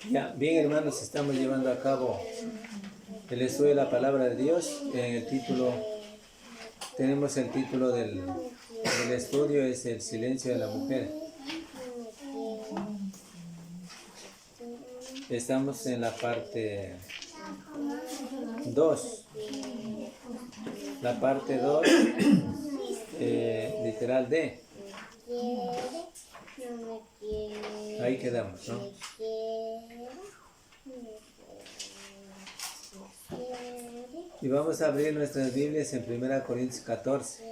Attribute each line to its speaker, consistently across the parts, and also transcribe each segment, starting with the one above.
Speaker 1: Ya, bien hermanos, estamos llevando a cabo el estudio de la palabra de Dios. En el título, tenemos el título del estudio, es el silencio de la mujer. Estamos en la parte 2. La parte 2, literal D. Ahí quedamos, ¿no? Y vamos a abrir nuestras Biblias en 1 Corintios 14,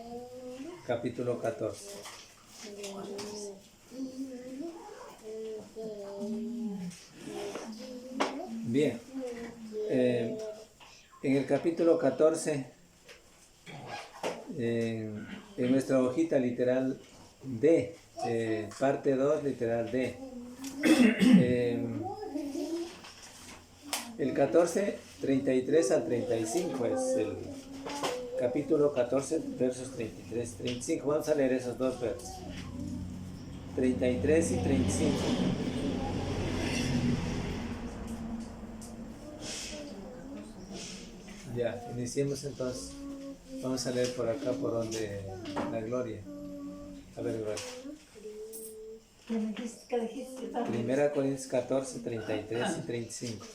Speaker 1: capítulo 14. Bien, en el capítulo 14, en nuestra hojita literal D, parte 2, literal D. El 14, 33 al 35 es el capítulo 14, versos 33 y 35. Vamos a leer esos dos versos, 33 y 35. Ya, iniciemos entonces. Vamos a leer por acá, por donde la Gloria. A ver, Gloria. 1 Corintios 14, 33 y 35.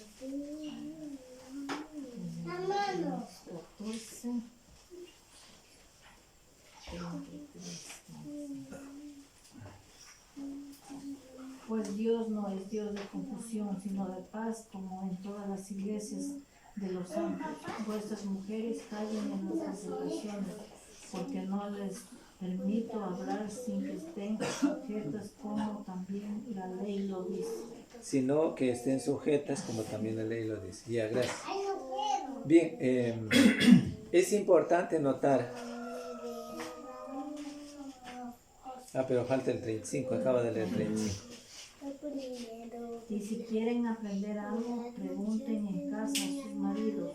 Speaker 2: Pues Dios no es Dios de confusión, sino de paz, como en todas las iglesias de los santos. Vuestras mujeres callen en las congregaciones, porque no les permito hablar sin que estén sujetas, como también la ley lo dice.
Speaker 1: Sino que estén sujetas, como también la ley lo dice. Ya, gracias. Bien, es importante notar. Pero falta el 35, acaba de leer el 35.
Speaker 2: Y si quieren aprender algo, pregunten en casa a sus maridos,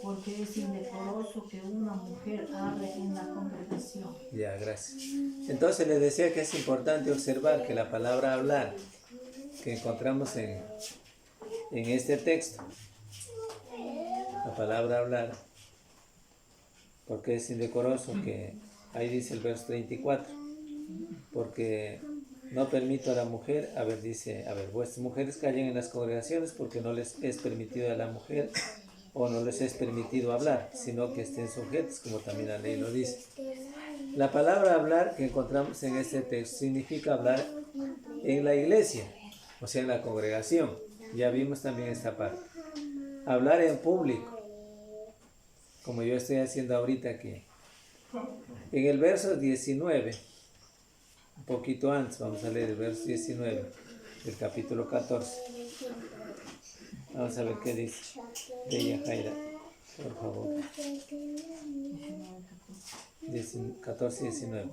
Speaker 2: porque es indecoroso que una mujer hable en la congregación.
Speaker 1: Ya, gracias. Entonces les decía que es importante observar que la palabra hablar que encontramos en este texto, la palabra hablar, porque es indecoroso, que ahí dice el verso 34, porque no permito a la mujer, dice, vuestras mujeres callen en las congregaciones, porque no les es permitido a la mujer, o no les es permitido hablar, sino que estén sujetos, como también la ley lo dice. La palabra hablar que encontramos en este texto significa hablar en la iglesia, o sea, en la congregación. Ya vimos también esta parte. Hablar en público, como yo estoy haciendo ahorita aquí. En el verso 19, un poquito antes, vamos a leer el verso 19 del capítulo 14. Vamos a ver qué dice ella, Jaira, por favor. 14 y 19.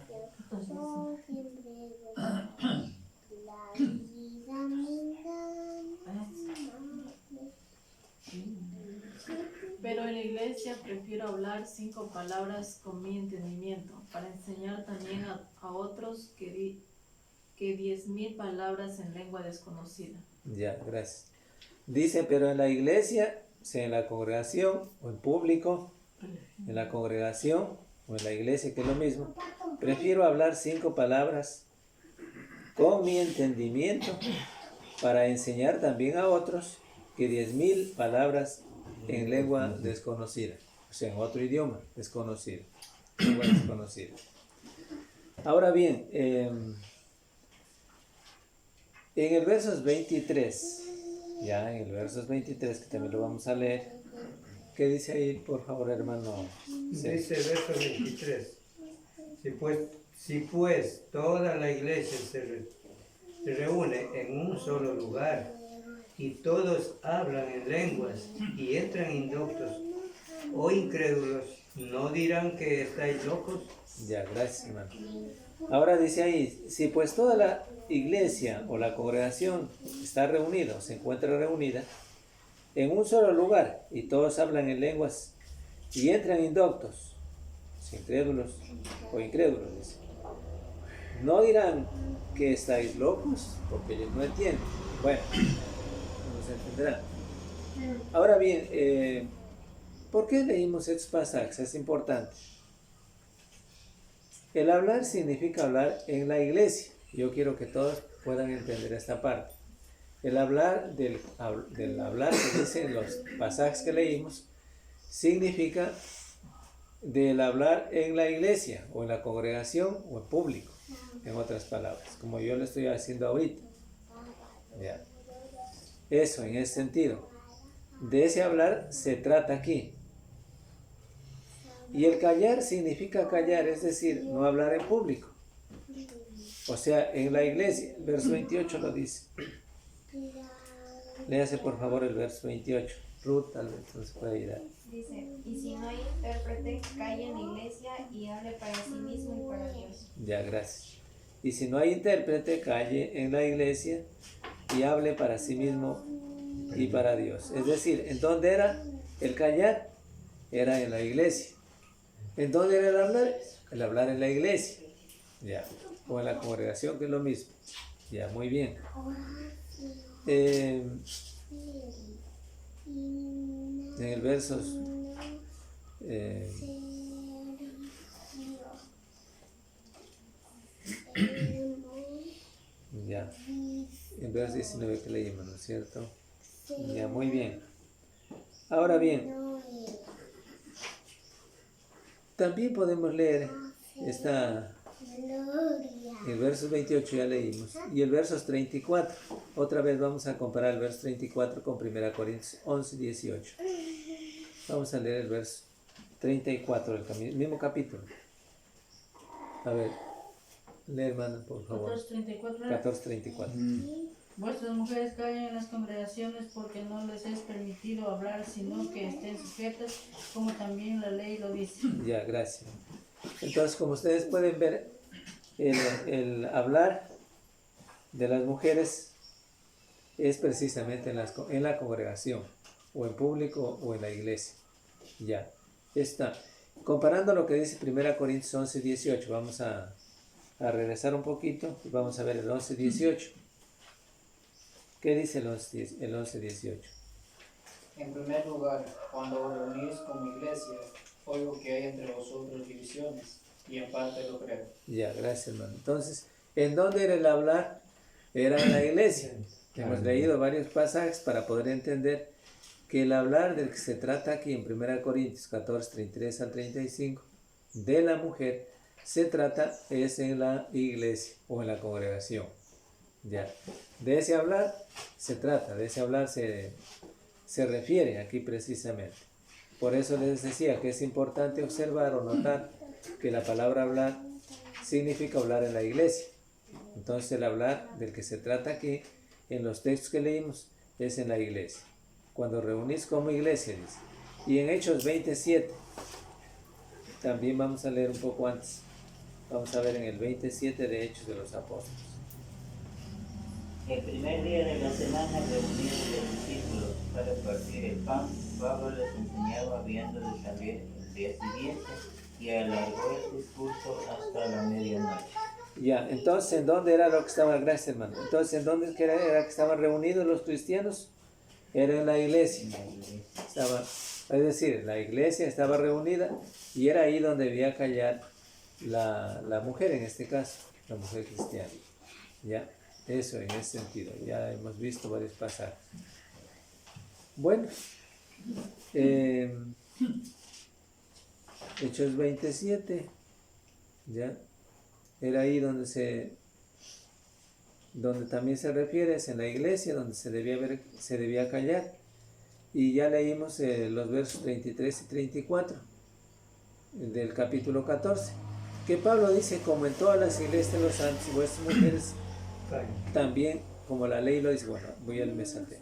Speaker 3: Pero en la iglesia prefiero hablar 5 palabras con mi entendimiento, para enseñar también a otros que 10.000 palabras en lengua desconocida.
Speaker 1: Ya, gracias. Dice, pero en la iglesia, o sea, en la congregación o en público, en la congregación o en la iglesia, que es lo mismo, prefiero hablar 5 palabras con mi entendimiento para enseñar también a otros que 10.000 palabras en lengua desconocida, o sea, en otro idioma desconocido, lengua desconocida. Ahora bien, en el versos 23, ya en el versos 23, que también lo vamos a leer, ¿qué dice ahí, por favor, hermano?
Speaker 4: Dice el verso 23, si pues toda la iglesia se reúne en un solo lugar y todos hablan en lenguas y entran indoctos o incrédulos, ¿no dirán que estáis locos?
Speaker 1: Ya, gracias, hermano. Ahora dice ahí, si pues toda la iglesia o la congregación está reunida, o se encuentra reunida en un solo lugar y todos hablan en lenguas y entran indoctos, incrédulos o incrédulos, dice, ¿no dirán que estáis locos? Porque ellos no entienden. Bueno, nos entenderá. Ahora bien, ¿por qué leímos estos pasajes? Es importante. El hablar significa hablar en la iglesia. Yo quiero que todos puedan entender esta parte. El hablar del hablar que dicen los pasajes que leímos significa del hablar en la iglesia o en la congregación o en público, en otras palabras, como yo lo estoy haciendo ahorita. ¿Ya? Eso, en ese sentido. De ese hablar se trata aquí. Y el callar significa callar, es decir, no hablar en público. O sea, en la iglesia. El verso 28 lo dice. Léase por favor el verso 28. Ruth tal vez nos puede ayudar.
Speaker 5: Dice, y si no hay intérprete, calle en la iglesia y hable para sí mismo y para Dios.
Speaker 1: Ya, gracias. Y si no hay intérprete, calle en la iglesia y hable para sí mismo y para Dios. Es decir, ¿en dónde era el callar? Era en la iglesia. ¿En dónde era el hablar? El hablar en la iglesia. Ya. O en la congregación, que es lo mismo. Ya, muy bien. En el verso ya, en verso 19 que leímos, ¿no es cierto? Ya, muy bien. Ahora bien, también podemos leer el verso 28 ya leímos, y el verso 34. Otra vez vamos a comparar el verso 34 con 1 Corintios 11, 18. Vamos a leer el verso 34 del mismo capítulo. A ver, lee hermano, por favor.
Speaker 2: 14:34.
Speaker 1: 14:34.
Speaker 2: Vuestras mujeres callen en las congregaciones porque no les es permitido hablar, sino que estén sujetas, como también la ley lo dice.
Speaker 1: Ya, gracias. Entonces, como ustedes pueden ver, el hablar de las mujeres es precisamente en la congregación, o en público, o en la iglesia. Ya, está. Comparando lo que dice 1 Corintios 11, 18, vamos a regresar un poquito y vamos a ver el 11, 18. ¿Qué dice el 11, 18?
Speaker 6: En primer lugar, cuando os reunís como iglesia, oigo que hay entre vosotros divisiones, y en parte lo creo.
Speaker 1: Ya, gracias hermano. Entonces, ¿en dónde era el hablar? Era en la iglesia. Hemos leído varios pasajes para poder entender que el hablar del que se trata aquí en 1 Corintios 14, 33 al 35, de la mujer, se trata es en la iglesia o en la congregación. Ya, de ese hablar se trata, de ese hablar se refiere aquí precisamente. Por eso les decía que es importante observar o notar que la palabra hablar significa hablar en la iglesia. Entonces el hablar del que se trata aquí en los textos que leímos es en la iglesia. Cuando reunís como iglesia, dice. Y en Hechos 27, también vamos a leer un poco antes. Vamos a ver en el 27 de Hechos de los Apóstoles.
Speaker 7: El primer día de la semana reunidos los discípulos para partir el pan, Pablo les enseñaba viendo de salir el día siguiente y alargó el discurso hasta la medianoche.
Speaker 1: Ya, entonces, ¿en dónde era lo que estaban? Gracias, hermano. Entonces, ¿en dónde era que estaban reunidos los cristianos? Era en la iglesia. Es decir, la iglesia estaba reunida y era ahí donde debía callar la mujer, en este caso, la mujer cristiana. Ya, eso en ese sentido. Ya hemos visto varios pasajes. Bueno, Hechos 27, ya, era ahí donde también se refiere, es en la iglesia, donde se debía callar. Y ya leímos los versos 33 y 34 del capítulo 14, que Pablo dice, como en todas las iglesias de los santos, vuestras mujeres también, como la ley lo dice, bueno, voy al mesante.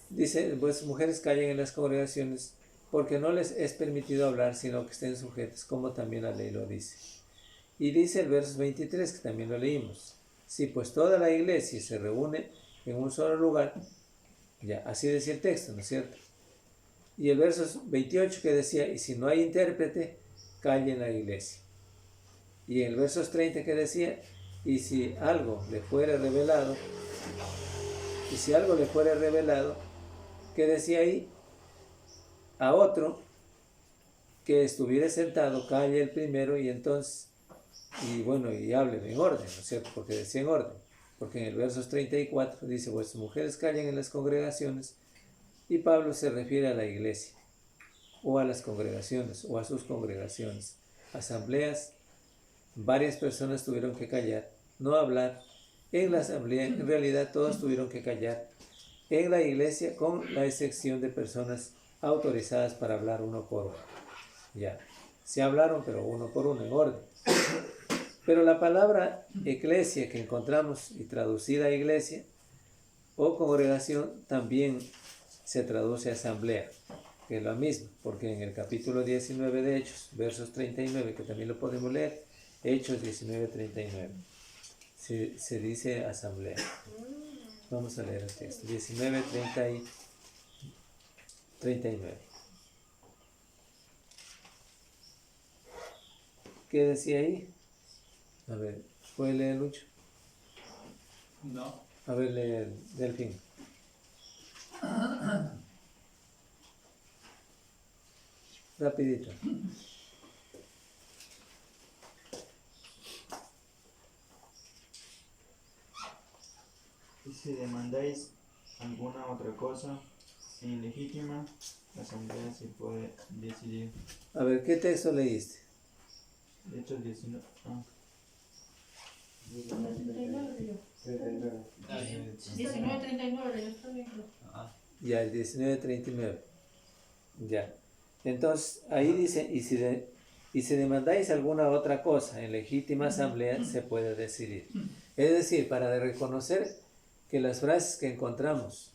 Speaker 1: Dice, vuestras mujeres callen en las congregaciones, porque no les es permitido hablar, sino que estén sujetas, como también la ley lo dice. Y dice el verso 23, que también lo leímos. Si pues toda la iglesia se reúne en un solo lugar, ya, así decía el texto, ¿no es cierto? Y el verso 28 que decía, y si no hay intérprete, calle en la iglesia. Y en el verso 30 que decía, y si algo le fuere revelado, ¿Qué decía ahí? A otro que estuviera sentado, calle el primero y entonces, y bueno, y hable en orden, ¿no es cierto? Porque decía en orden. Porque en el versos 34 dice, vuestras mujeres callen en las congregaciones, y Pablo se refiere a la iglesia, o a las congregaciones, o a sus congregaciones. Asambleas, varias personas tuvieron que callar, no hablar. En la asamblea, en realidad, todos tuvieron que callar. En la iglesia, con la excepción de personas autorizadas para hablar uno por uno. Ya, se hablaron, pero uno por uno, en orden. Pero la palabra eclesia que encontramos y traducida iglesia o congregación también se traduce asamblea, que es lo mismo, porque en el capítulo 19 de Hechos, versos 39, que también lo podemos leer, Hechos 19, 39, se dice asamblea. Vamos a leer el texto, 19, 30 y 39. ¿Qué decía ahí? A ver, ¿puede leer Lucho?
Speaker 6: No.
Speaker 1: A ver, lee Delfín. Rapidito.
Speaker 8: Y si demandáis alguna otra cosa ilegítima, la asamblea se puede decidir.
Speaker 1: A ver, ¿qué texto leíste?
Speaker 8: Hechos 19.
Speaker 2: 19:39, yo estoy viendo.
Speaker 1: Ya, el 19:39. Ya. Entonces, ahí dice, y si demandáis alguna otra cosa en legítima asamblea, se puede decidir. Es decir, para reconocer que las frases que encontramos,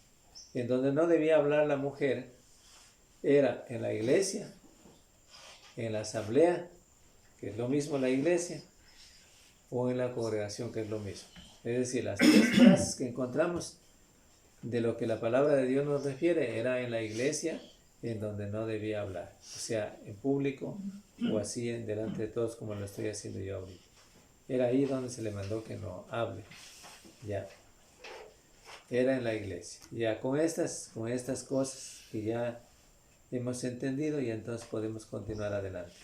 Speaker 1: en donde no debía hablar la mujer, era en la iglesia, en la asamblea, que es lo mismo la iglesia, o en la congregación, que es lo mismo. Es decir, las tres frases que encontramos de lo que la palabra de Dios nos refiere era en la iglesia, en donde no debía hablar, o sea, en público o así en delante de todos como lo estoy haciendo yo ahorita. Era ahí donde se le mandó que no hable, ya. Era en la iglesia. Ya con estas cosas que ya hemos entendido, y entonces podemos continuar adelante.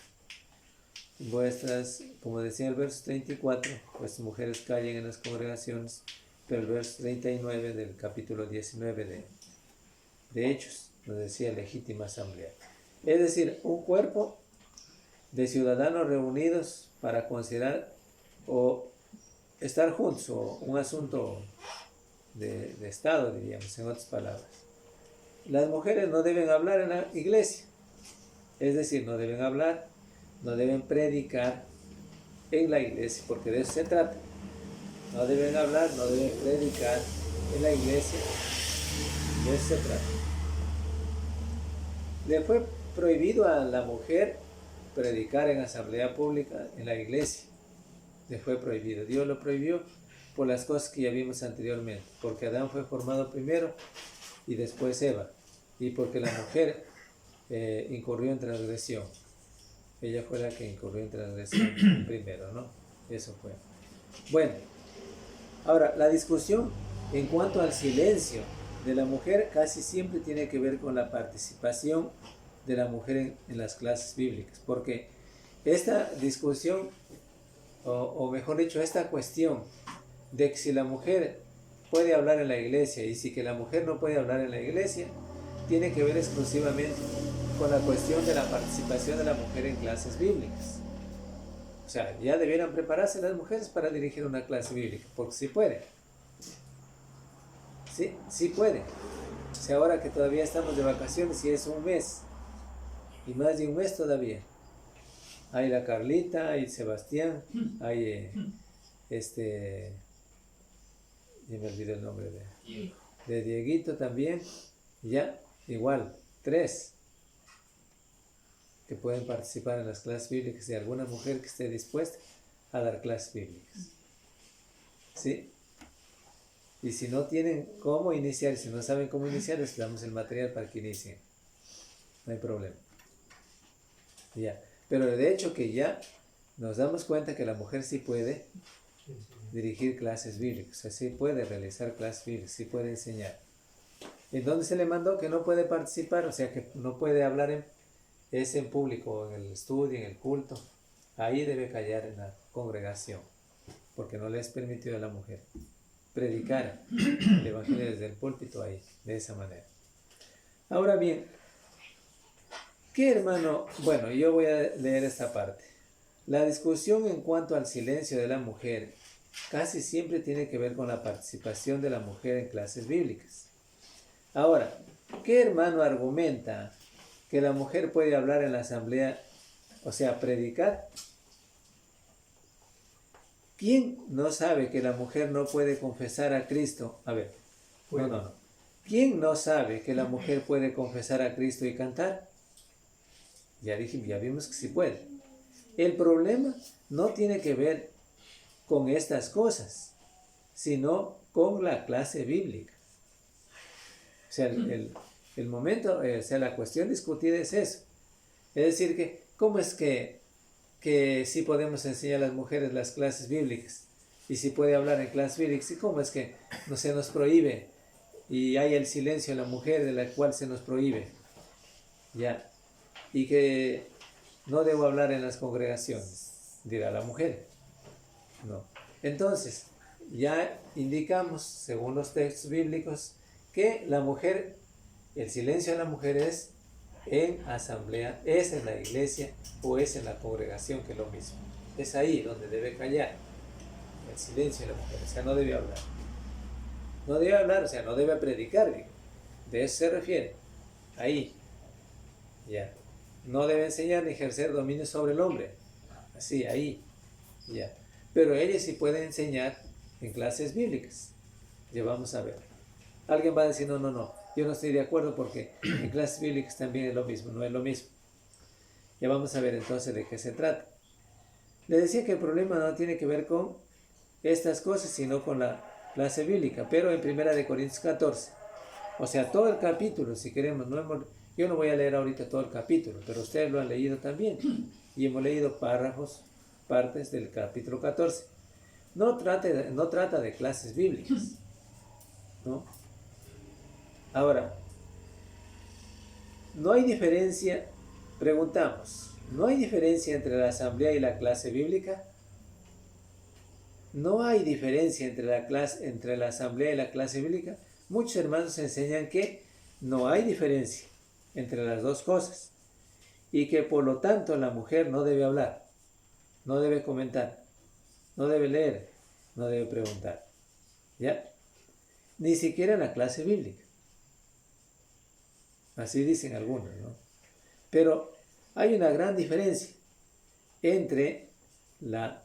Speaker 1: Vuestras, como decía el verso 34, vuestras mujeres callen en las congregaciones, pero el verso 39 del capítulo 19 de Hechos nos decía legítima asamblea. Es decir, un cuerpo de ciudadanos reunidos para considerar o estar juntos, o un asunto de Estado, diríamos, en otras palabras. Las mujeres no deben hablar en la iglesia, es decir, no deben hablar, no deben predicar en la iglesia, porque de eso se trata. No deben hablar, no deben predicar en la iglesia, de eso se trata. Le fue prohibido a la mujer predicar en asamblea pública en la iglesia. Le fue prohibido. Dios lo prohibió por las cosas que ya vimos anteriormente. Porque Adán fue formado primero y después Eva. Y porque la mujer incurrió en transgresión. Ella fue la que incurrió en transgresión primero, ¿no? Eso fue. Bueno, ahora la discusión en cuanto al silencio de la mujer casi siempre tiene que ver con la participación de la mujer en las clases bíblicas, porque esta discusión, o mejor dicho, esta cuestión de que si la mujer puede hablar en la iglesia y si que la mujer no puede hablar en la iglesia, tiene que ver exclusivamente con la cuestión de la participación de la mujer en clases bíblicas. O sea, ya debieran prepararse las mujeres para dirigir una clase bíblica, porque sí pueden. Sí pueden. O sea, ahora que todavía estamos de vacaciones y es un mes, y más de un mes todavía. Hay la Carlita, hay Sebastián, hay ya me olvidé el nombre de Dieguito también, ya, igual, 3 que pueden participar en las clases bíblicas y alguna mujer que esté dispuesta a dar clases bíblicas. ¿Sí? Y si no tienen cómo iniciar, si no saben cómo iniciar, les damos el material para que inicien. No hay problema. Ya. Pero de hecho que ya nos damos cuenta que la mujer sí puede dirigir clases bíblicas, o sea, sí puede realizar clases bíblicas, sí puede enseñar. ¿En dónde se le mandó que no puede participar? O sea, que no puede hablar es en público, en el estudio, en el culto. Ahí debe callar en la congregación, porque no le es permitido a la mujer predicar el evangelio desde el púlpito ahí, de esa manera. Ahora bien, ¿qué hermano? Bueno, yo voy a leer esta parte. La discusión en cuanto al silencio de la mujer casi siempre tiene que ver con la participación de la mujer en clases bíblicas. Ahora, ¿qué hermano argumenta que la mujer puede hablar en la asamblea, o sea, predicar? ¿Quién no sabe que la mujer no puede confesar a Cristo? A ver, no. ¿Quién no sabe que la mujer puede confesar a Cristo y cantar? Ya vimos que sí puede. El problema no tiene que ver con estas cosas, sino con la clase bíblica. O sea, el momento, o sea, la cuestión discutida es eso. Es decir, que ¿cómo es que sí podemos enseñar a las mujeres las clases bíblicas? Y si puede hablar en clases bíblicas, ¿y cómo es que no se nos prohíbe? Y hay el silencio en la mujer de la cual se nos prohíbe. Ya. Y que no debo hablar en las congregaciones, dirá la mujer. No. Entonces, ya indicamos, según los textos bíblicos, que la mujer, el silencio de la mujer es en asamblea, es en la iglesia o es en la congregación, que es lo mismo. Es ahí donde debe callar, el silencio de la mujer, o sea, no debe hablar. No debe hablar, o sea, no debe predicar, digo. De eso se refiere. Ahí. Ya. No debe enseñar ni ejercer dominio sobre el hombre. Así, ahí. Ya. Pero ella sí puede enseñar en clases bíblicas. Ya vamos a ver. Alguien va a decir, no, yo no estoy de acuerdo porque en clases bíblicas también es lo mismo, no es lo mismo. Ya vamos a ver entonces de qué se trata. Le decía que el problema no tiene que ver con estas cosas, sino con la clase bíblica, pero en 1 Corintios 14. O sea, todo el capítulo, si queremos, yo no voy a leer ahorita todo el capítulo, pero ustedes lo han leído también. Y hemos leído partes del capítulo 14. No trata de clases bíblicas, ¿no? Ahora, no hay diferencia, preguntamos, ¿no hay diferencia entre la asamblea y la clase bíblica? No hay diferencia entre la asamblea y la clase bíblica. Muchos hermanos enseñan que no hay diferencia entre las dos cosas y que por lo tanto la mujer no debe hablar, no debe comentar, no debe leer, no debe preguntar. ¿Ya? Ni siquiera en la clase bíblica. Así dicen algunos, ¿no? Pero hay una gran diferencia entre la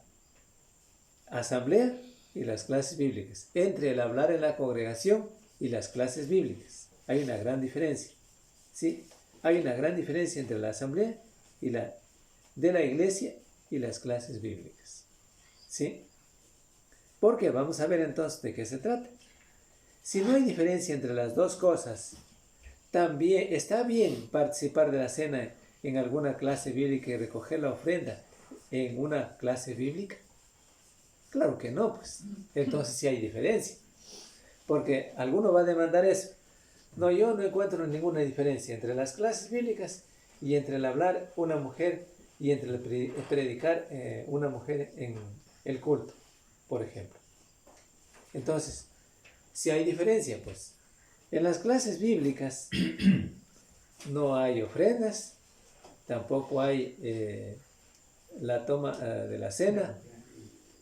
Speaker 1: asamblea y las clases bíblicas, entre el hablar en la congregación y las clases bíblicas. Hay una gran diferencia, ¿sí? Hay una gran diferencia entre la asamblea y de la iglesia y las clases bíblicas, ¿sí? Porque vamos a ver entonces de qué se trata. Si no hay diferencia entre las dos cosas, también está bien participar de la cena en alguna clase bíblica y recoger la ofrenda en una clase bíblica. Claro que no, pues. Entonces sí hay diferencia. Porque alguno va a demandar eso. No, yo no encuentro ninguna diferencia entre las clases bíblicas y entre el hablar una mujer y entre el predicar una mujer en el culto, por ejemplo. Entonces, si hay diferencia, pues. En las clases bíblicas no hay ofrendas, tampoco hay la toma de la cena,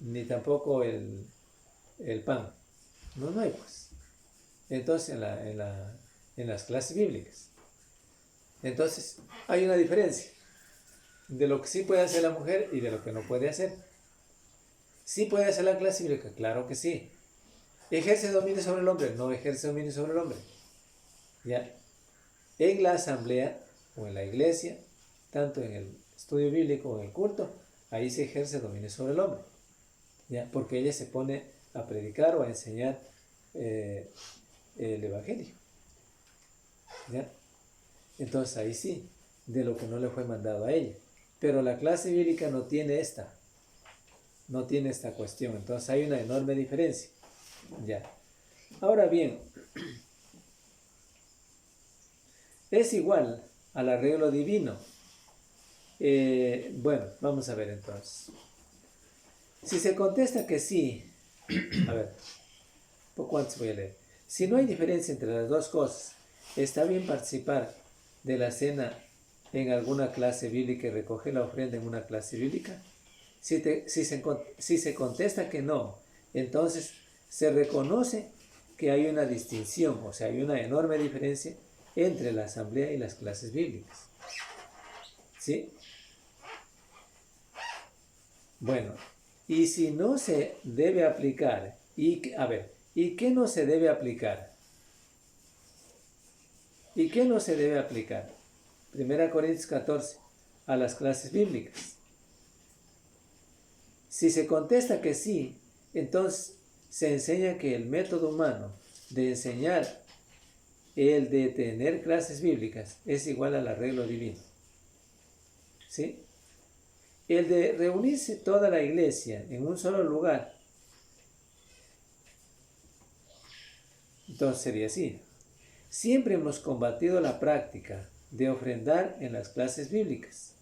Speaker 1: ni tampoco el pan. No hay, pues. Entonces, en las clases bíblicas. Entonces, hay una diferencia de lo que sí puede hacer la mujer y de lo que no puede hacer. ¿Sí puede hacer la clase bíblica? Claro que sí. ¿Ejerce dominio sobre el hombre? No ejerce dominio sobre el hombre. ¿Ya? En la asamblea o en la iglesia, tanto en el estudio bíblico o en el culto, ahí se ejerce dominio sobre el hombre. ¿Ya? Porque ella se pone a predicar o a enseñar el evangelio. ¿Ya? Entonces ahí sí, de lo que no le fue mandado a ella. Pero la clase bíblica no tiene esta cuestión. Entonces hay una enorme diferencia. Ya. Ahora bien, es igual al arreglo divino. Bueno, vamos a ver entonces. Si se contesta que sí, a ver, poco antes voy a leer. Si no hay diferencia entre las dos cosas, ¿está bien participar de la cena en alguna clase bíblica y recoger la ofrenda en una clase bíblica? Si se contesta que no, entonces se reconoce que hay una distinción, o sea, hay una enorme diferencia entre la asamblea y las clases bíblicas. ¿Sí? Bueno, y si no se debe aplicar, ¿y qué no se debe aplicar? ¿Y qué no se debe aplicar? 1 Corintios 14, a las clases bíblicas. Si se contesta que sí, entonces se enseña que el método humano de enseñar, el de tener clases bíblicas, es igual al arreglo divino. ¿Sí? El de reunirse toda la iglesia en un solo lugar, entonces sería así. Siempre hemos combatido la práctica de ofrendar en las clases bíblicas.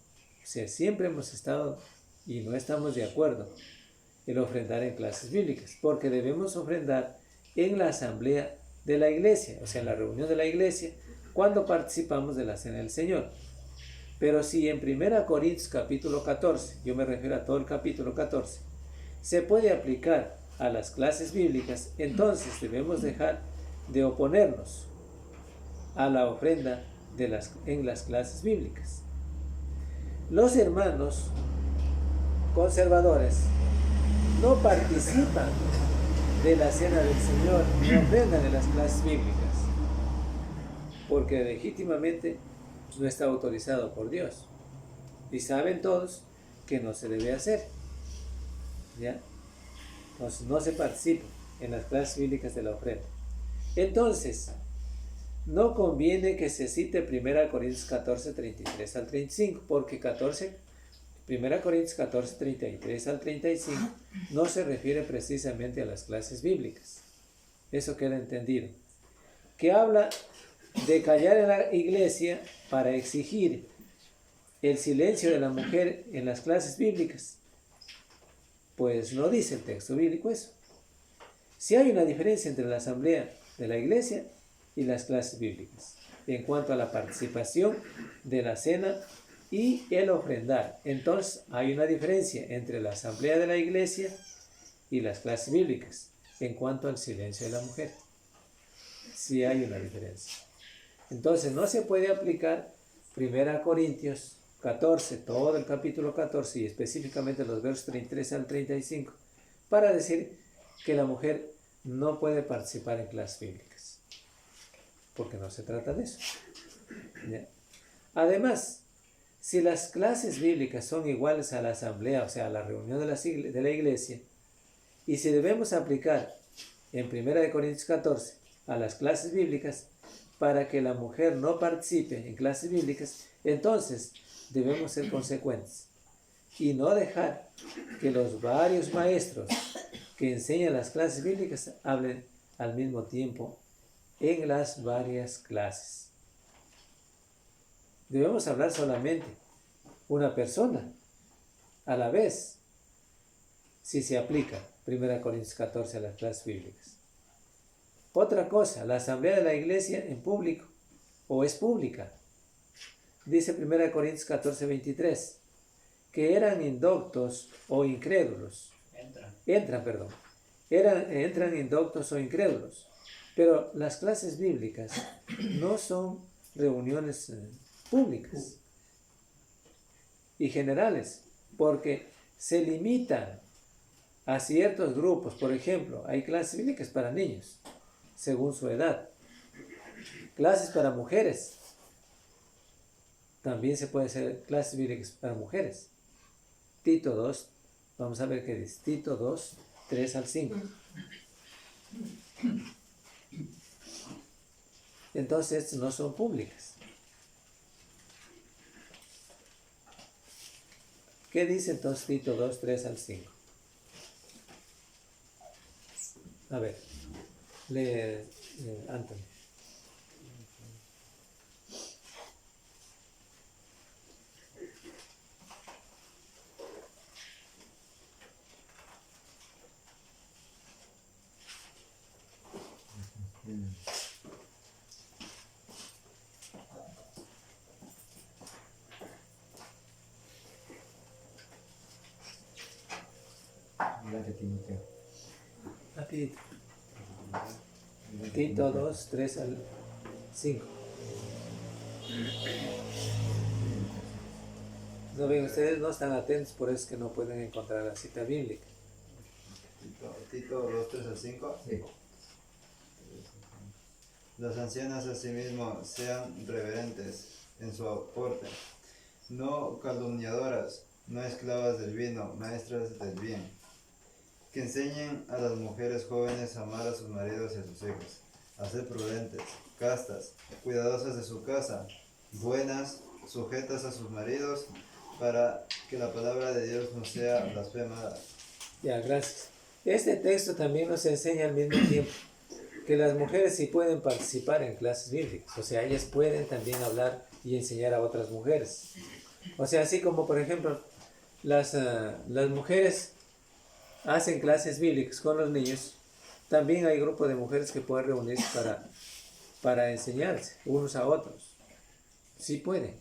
Speaker 1: O sea, siempre hemos estado y no estamos de acuerdo en ofrendar en clases bíblicas, porque debemos ofrendar en la asamblea de la iglesia, o sea, en la reunión de la iglesia, cuando participamos de la cena del Señor. Pero si en 1 Corintios capítulo 14, yo me refiero a todo el capítulo 14, se puede aplicar a las clases bíblicas, entonces debemos dejar de oponernos a la ofrenda en las clases bíblicas. Los hermanos conservadores no participan de la cena del Señor ni ofrendan en las clases bíblicas, porque legítimamente no está autorizado por Dios. Y saben todos que no se debe hacer. ¿Ya? Entonces no se participa en las clases bíblicas de la ofrenda. Entonces, no conviene que se cite 1 Corintios 14, 33 al 35, porque 1 Corintios 14, 33 al 35 no se refiere precisamente a las clases bíblicas. Eso queda entendido. Que habla de callar en la iglesia para exigir el silencio de la mujer en las clases bíblicas. Pues no dice el texto bíblico eso. Si hay una diferencia entre la asamblea de la iglesia y las clases bíblicas en cuanto a la participación de la cena y el ofrendar. Entonces hay una diferencia entre la asamblea de la iglesia y las clases bíblicas en cuanto al silencio de la mujer. Sí hay una diferencia. Entonces no se puede aplicar 1 Corintios 14, todo el capítulo 14 y específicamente los versos 33 al 35 para decir que la mujer no puede participar en clases bíblicas, porque no se trata de eso. ¿Ya? Además, si las clases bíblicas son iguales a la asamblea, o sea, a la reunión de la iglesia, y si debemos aplicar en 1 Corintios 14 a las clases bíblicas para que la mujer no participe en clases bíblicas, entonces debemos ser consecuentes y no dejar que los varios maestros que enseñan las clases bíblicas hablen al mismo tiempo en las varias clases. Debemos hablar solamente una persona a la vez, si se aplica 1 Corintios 14 a las clases bíblicas. Otra cosa, la asamblea de la iglesia en público o es pública. Dice 1 Corintios 14, 23, que eran indoctos o incrédulos. Entran indoctos o incrédulos. Pero las clases bíblicas no son reuniones públicas y generales, porque se limitan a ciertos grupos. Por ejemplo, hay clases bíblicas para niños, según su edad. Clases para mujeres. También se puede hacer clases bíblicas para mujeres. Tito 2, vamos a ver qué dice. Tito 2, 3 al 5. Entonces no son públicas. ¿Qué dice entonces Tito 2, 3 al 5? A ver, lee Anthony. Rapidito. Tito 2, 3 al 5. No ven, ustedes no están atentos, por eso es que no pueden encontrar la cita bíblica.
Speaker 9: Tito 2, 3 al 5. Sí. Las ancianas asimismo sean reverentes en su aporte, no calumniadoras, no esclavas del vino, maestras del bien, que enseñen a las mujeres jóvenes a amar a sus maridos y a sus hijos, a ser prudentes, castas, cuidadosas de su casa, buenas, sujetas a sus maridos, para que la palabra de Dios no sea blasfemada.
Speaker 1: Ya, gracias. Este texto también nos enseña al mismo tiempo que las mujeres sí pueden participar en clases bíblicas, o sea, ellas pueden también hablar y enseñar a otras mujeres. O sea, así como por ejemplo las mujeres hacen clases bíblicas con los niños, también hay grupos de mujeres que pueden reunirse para enseñarse unos a otros. Sí pueden,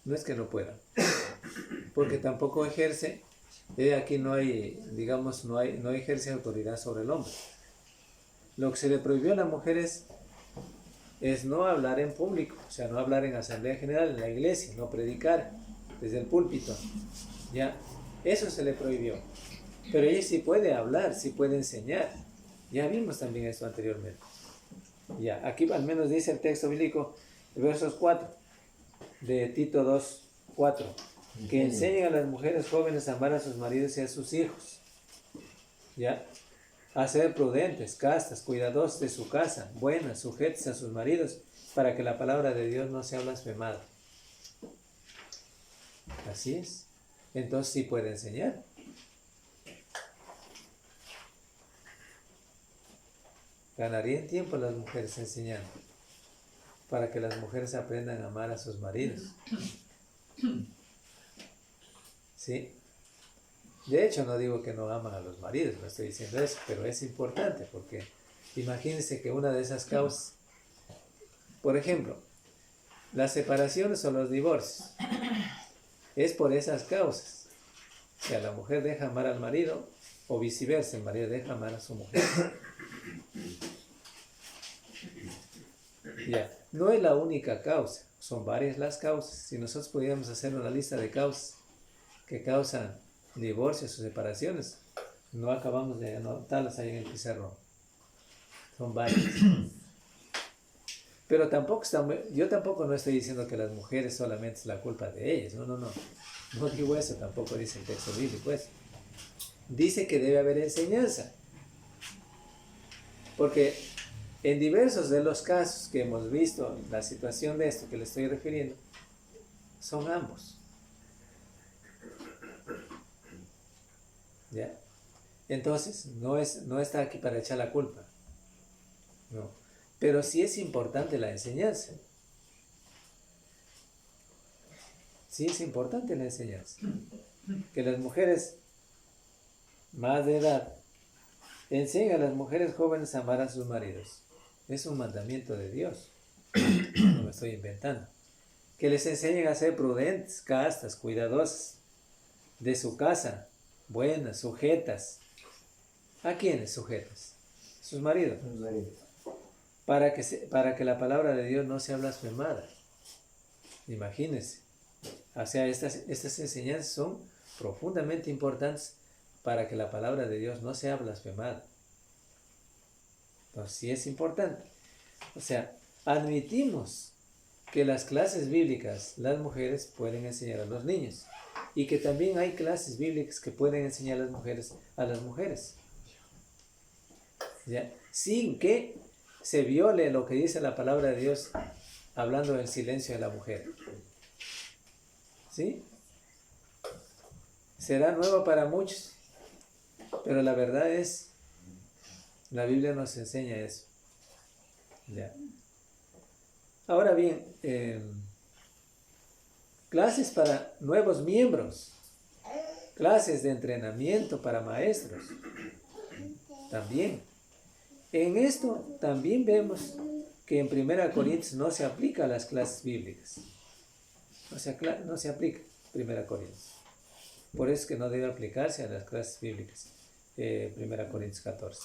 Speaker 1: no es que no puedan, porque tampoco ejerce, aquí no hay, digamos, no ejerce autoridad sobre el hombre. Lo que se le prohibió a las mujeres es no hablar en público, o sea, no hablar en asamblea general, en la iglesia, no predicar desde el púlpito, ya, eso se le prohibió. Pero ella sí puede hablar, sí puede enseñar, ya vimos también esto anteriormente. Ya, aquí al menos dice el texto bíblico, versos 4, de Tito 2, 4, que enseñen a las mujeres jóvenes a amar a sus maridos y a sus hijos, ya, a ser prudentes, castas, cuidadosas de su casa, buenas, sujetas a sus maridos, para que la palabra de Dios no sea blasfemada. Así es. Entonces sí puede enseñar. Ganarían tiempo las mujeres enseñando, para que las mujeres aprendan a amar a sus maridos. ¿Sí? De hecho, no digo que no aman a los maridos, no estoy diciendo eso, pero es importante porque imagínense que una de esas causas, por ejemplo, las separaciones o los divorcios, es por esas causas. O sea, la mujer deja amar al marido o viceversa, el marido deja amar a su mujer. Ya, no es la única causa, son varias las causas. Si nosotros pudiéramos hacer una lista de causas que causan divorcios o separaciones, no acabamos de anotarlas ahí en el pizarrón. Son varias. Pero tampoco yo tampoco no estoy diciendo que las mujeres solamente es la culpa de ellas. No digo eso, tampoco dice el texto bíblico eso. Dice que debe haber enseñanza. Porque en diversos de los casos que hemos visto, la situación de esto que le estoy refiriendo, son ambos. ¿Ya? Entonces, no está aquí para echar la culpa. No. Pero sí es importante la enseñanza. Sí es importante la enseñanza. Que las mujeres más de edad enseñen a las mujeres jóvenes a amar a sus maridos. Es un mandamiento de Dios. No lo estoy inventando. Que les enseñen a ser prudentes, castas, cuidadosas de su casa, buenas, sujetas. ¿A quiénes sujetas? Sus maridos. Para que la palabra de Dios no sea blasfemada. Imagínense. O sea, estas enseñanzas son profundamente importantes para que la palabra de Dios no sea blasfemada. Entonces, sí es importante. O sea, admitimos que las clases bíblicas, las mujeres pueden enseñar a los niños. Y que también hay clases bíblicas que pueden enseñar las mujeres a las mujeres. ¿Ya? Sin que se viole lo que dice la palabra de Dios hablando del silencio de la mujer. ¿Sí? Será nuevo para muchos, pero la verdad es, la Biblia nos enseña eso. ¿Ya? Ahora bien, clases para nuevos miembros, clases de entrenamiento para maestros, también. En esto también vemos que en 1 Corintios no se aplica a las clases bíblicas. No se aplica 1 Corintios. Por eso es que no debe aplicarse a las clases bíblicas. 1 Corintios 14.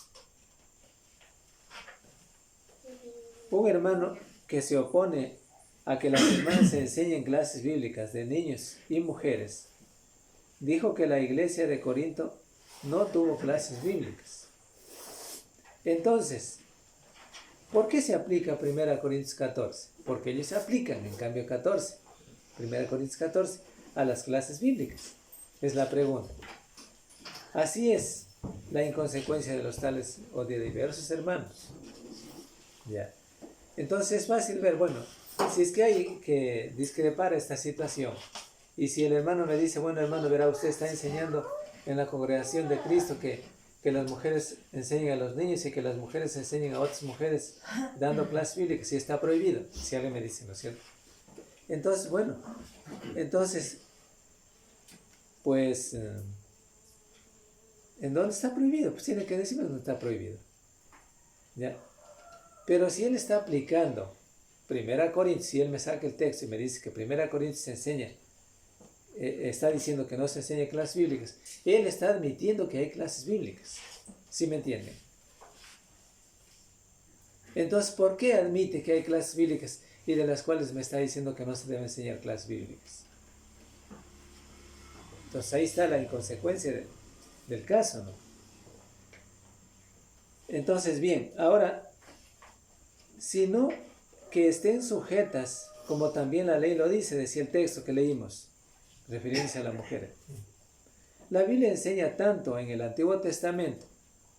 Speaker 1: Un hermano que se opone a que las hermanas se enseñen clases bíblicas de niños y mujeres, dijo que la iglesia de Corinto no tuvo clases bíblicas. Entonces, ¿por qué se aplica 1 Corintios 14? Porque ellos se aplican, en cambio 1 Corintios 14, a las clases bíblicas. Es la pregunta. Así es la inconsecuencia de los tales o de diversos hermanos. Ya. Entonces es fácil ver, bueno, si es que hay que discrepar esta situación, y si el hermano me dice, bueno hermano, verá, usted está enseñando en la congregación de Cristo que las mujeres enseñen a los niños y que las mujeres enseñen a otras mujeres dando clases bíblicas, si está prohibido, si alguien me dice, ¿no es cierto? Entonces, bueno, pues, ¿en dónde está prohibido? Pues tiene que decirme dónde está prohibido. ¿Ya? Pero si él está aplicando 1 Corintios, si él me saca el texto y me dice que 1 Corintios se enseña, está diciendo que no se enseña clases bíblicas, él está admitiendo que hay clases bíblicas. ¿Sí me entienden? Entonces, ¿por qué admite que hay clases bíblicas y de las cuales me está diciendo que no se debe enseñar clases bíblicas? Entonces ahí está la inconsecuencia del caso, ¿no? Entonces, bien, ahora, sino que estén sujetas, como también la ley lo dice, decía el texto que leímos, refiriéndose a la mujer. La Biblia enseña tanto en el Antiguo Testamento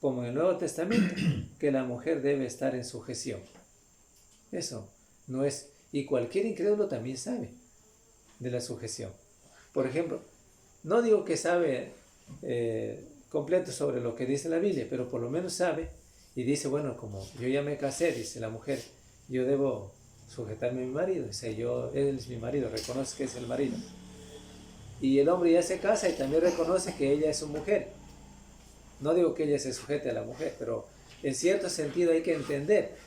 Speaker 1: como en el Nuevo Testamento que la mujer debe estar en sujeción. Eso no es, y cualquier incrédulo también sabe de la sujeción. Por ejemplo, no digo que sabe completo sobre lo que dice la Biblia, pero por lo menos sabe y dice, bueno, como yo ya me casé, dice la mujer, yo debo sujetarme a mi marido, dice, él es mi marido, reconoce que es el marido. Y el hombre ya se casa y también reconoce que ella es su mujer. No digo que ella se sujete a la mujer, pero en cierto sentido hay que entender.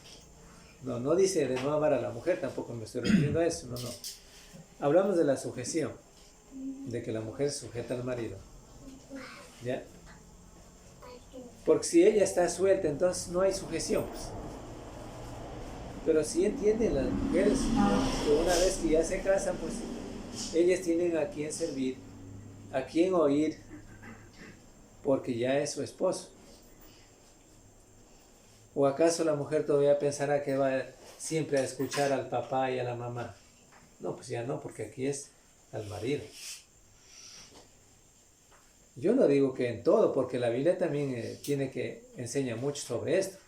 Speaker 1: No dice de no amar a la mujer, tampoco me estoy refiriendo a eso, no. Hablamos de la sujeción, de que la mujer se sujeta al marido. ¿Ya? Porque si ella está suelta, entonces no hay sujeción. Pues. Pero sí entienden las mujeres que una vez que ya se casan, pues ellas tienen a quien servir, a quien oír, porque ya es su esposo. ¿O acaso la mujer todavía pensará que va siempre a escuchar al papá y a la mamá? No, pues ya no, porque aquí es al marido. Yo no digo que en todo, porque la Biblia también enseña mucho sobre esto.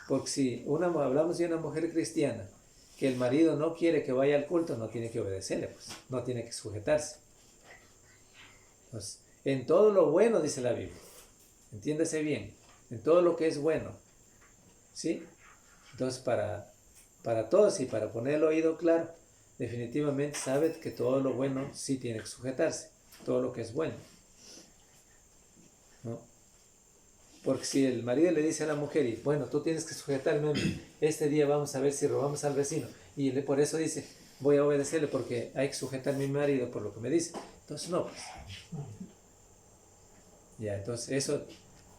Speaker 1: Porque si hablamos de una mujer cristiana, que el marido no quiere que vaya al culto, no tiene que obedecerle, pues, no tiene que sujetarse. Entonces, en todo lo bueno, dice la Biblia, entiéndase bien, en todo lo que es bueno, ¿sí? Entonces, para todos y para poner el oído claro, definitivamente sabe que todo lo bueno sí tiene que sujetarse, todo lo que es bueno, ¿no? Porque si el marido le dice a la mujer, y bueno, tú tienes que sujetarme, este día vamos a ver si robamos al vecino, y por eso dice, voy a obedecerle porque hay que sujetar a mi marido por lo que me dice. Entonces no, pues. Ya, entonces eso,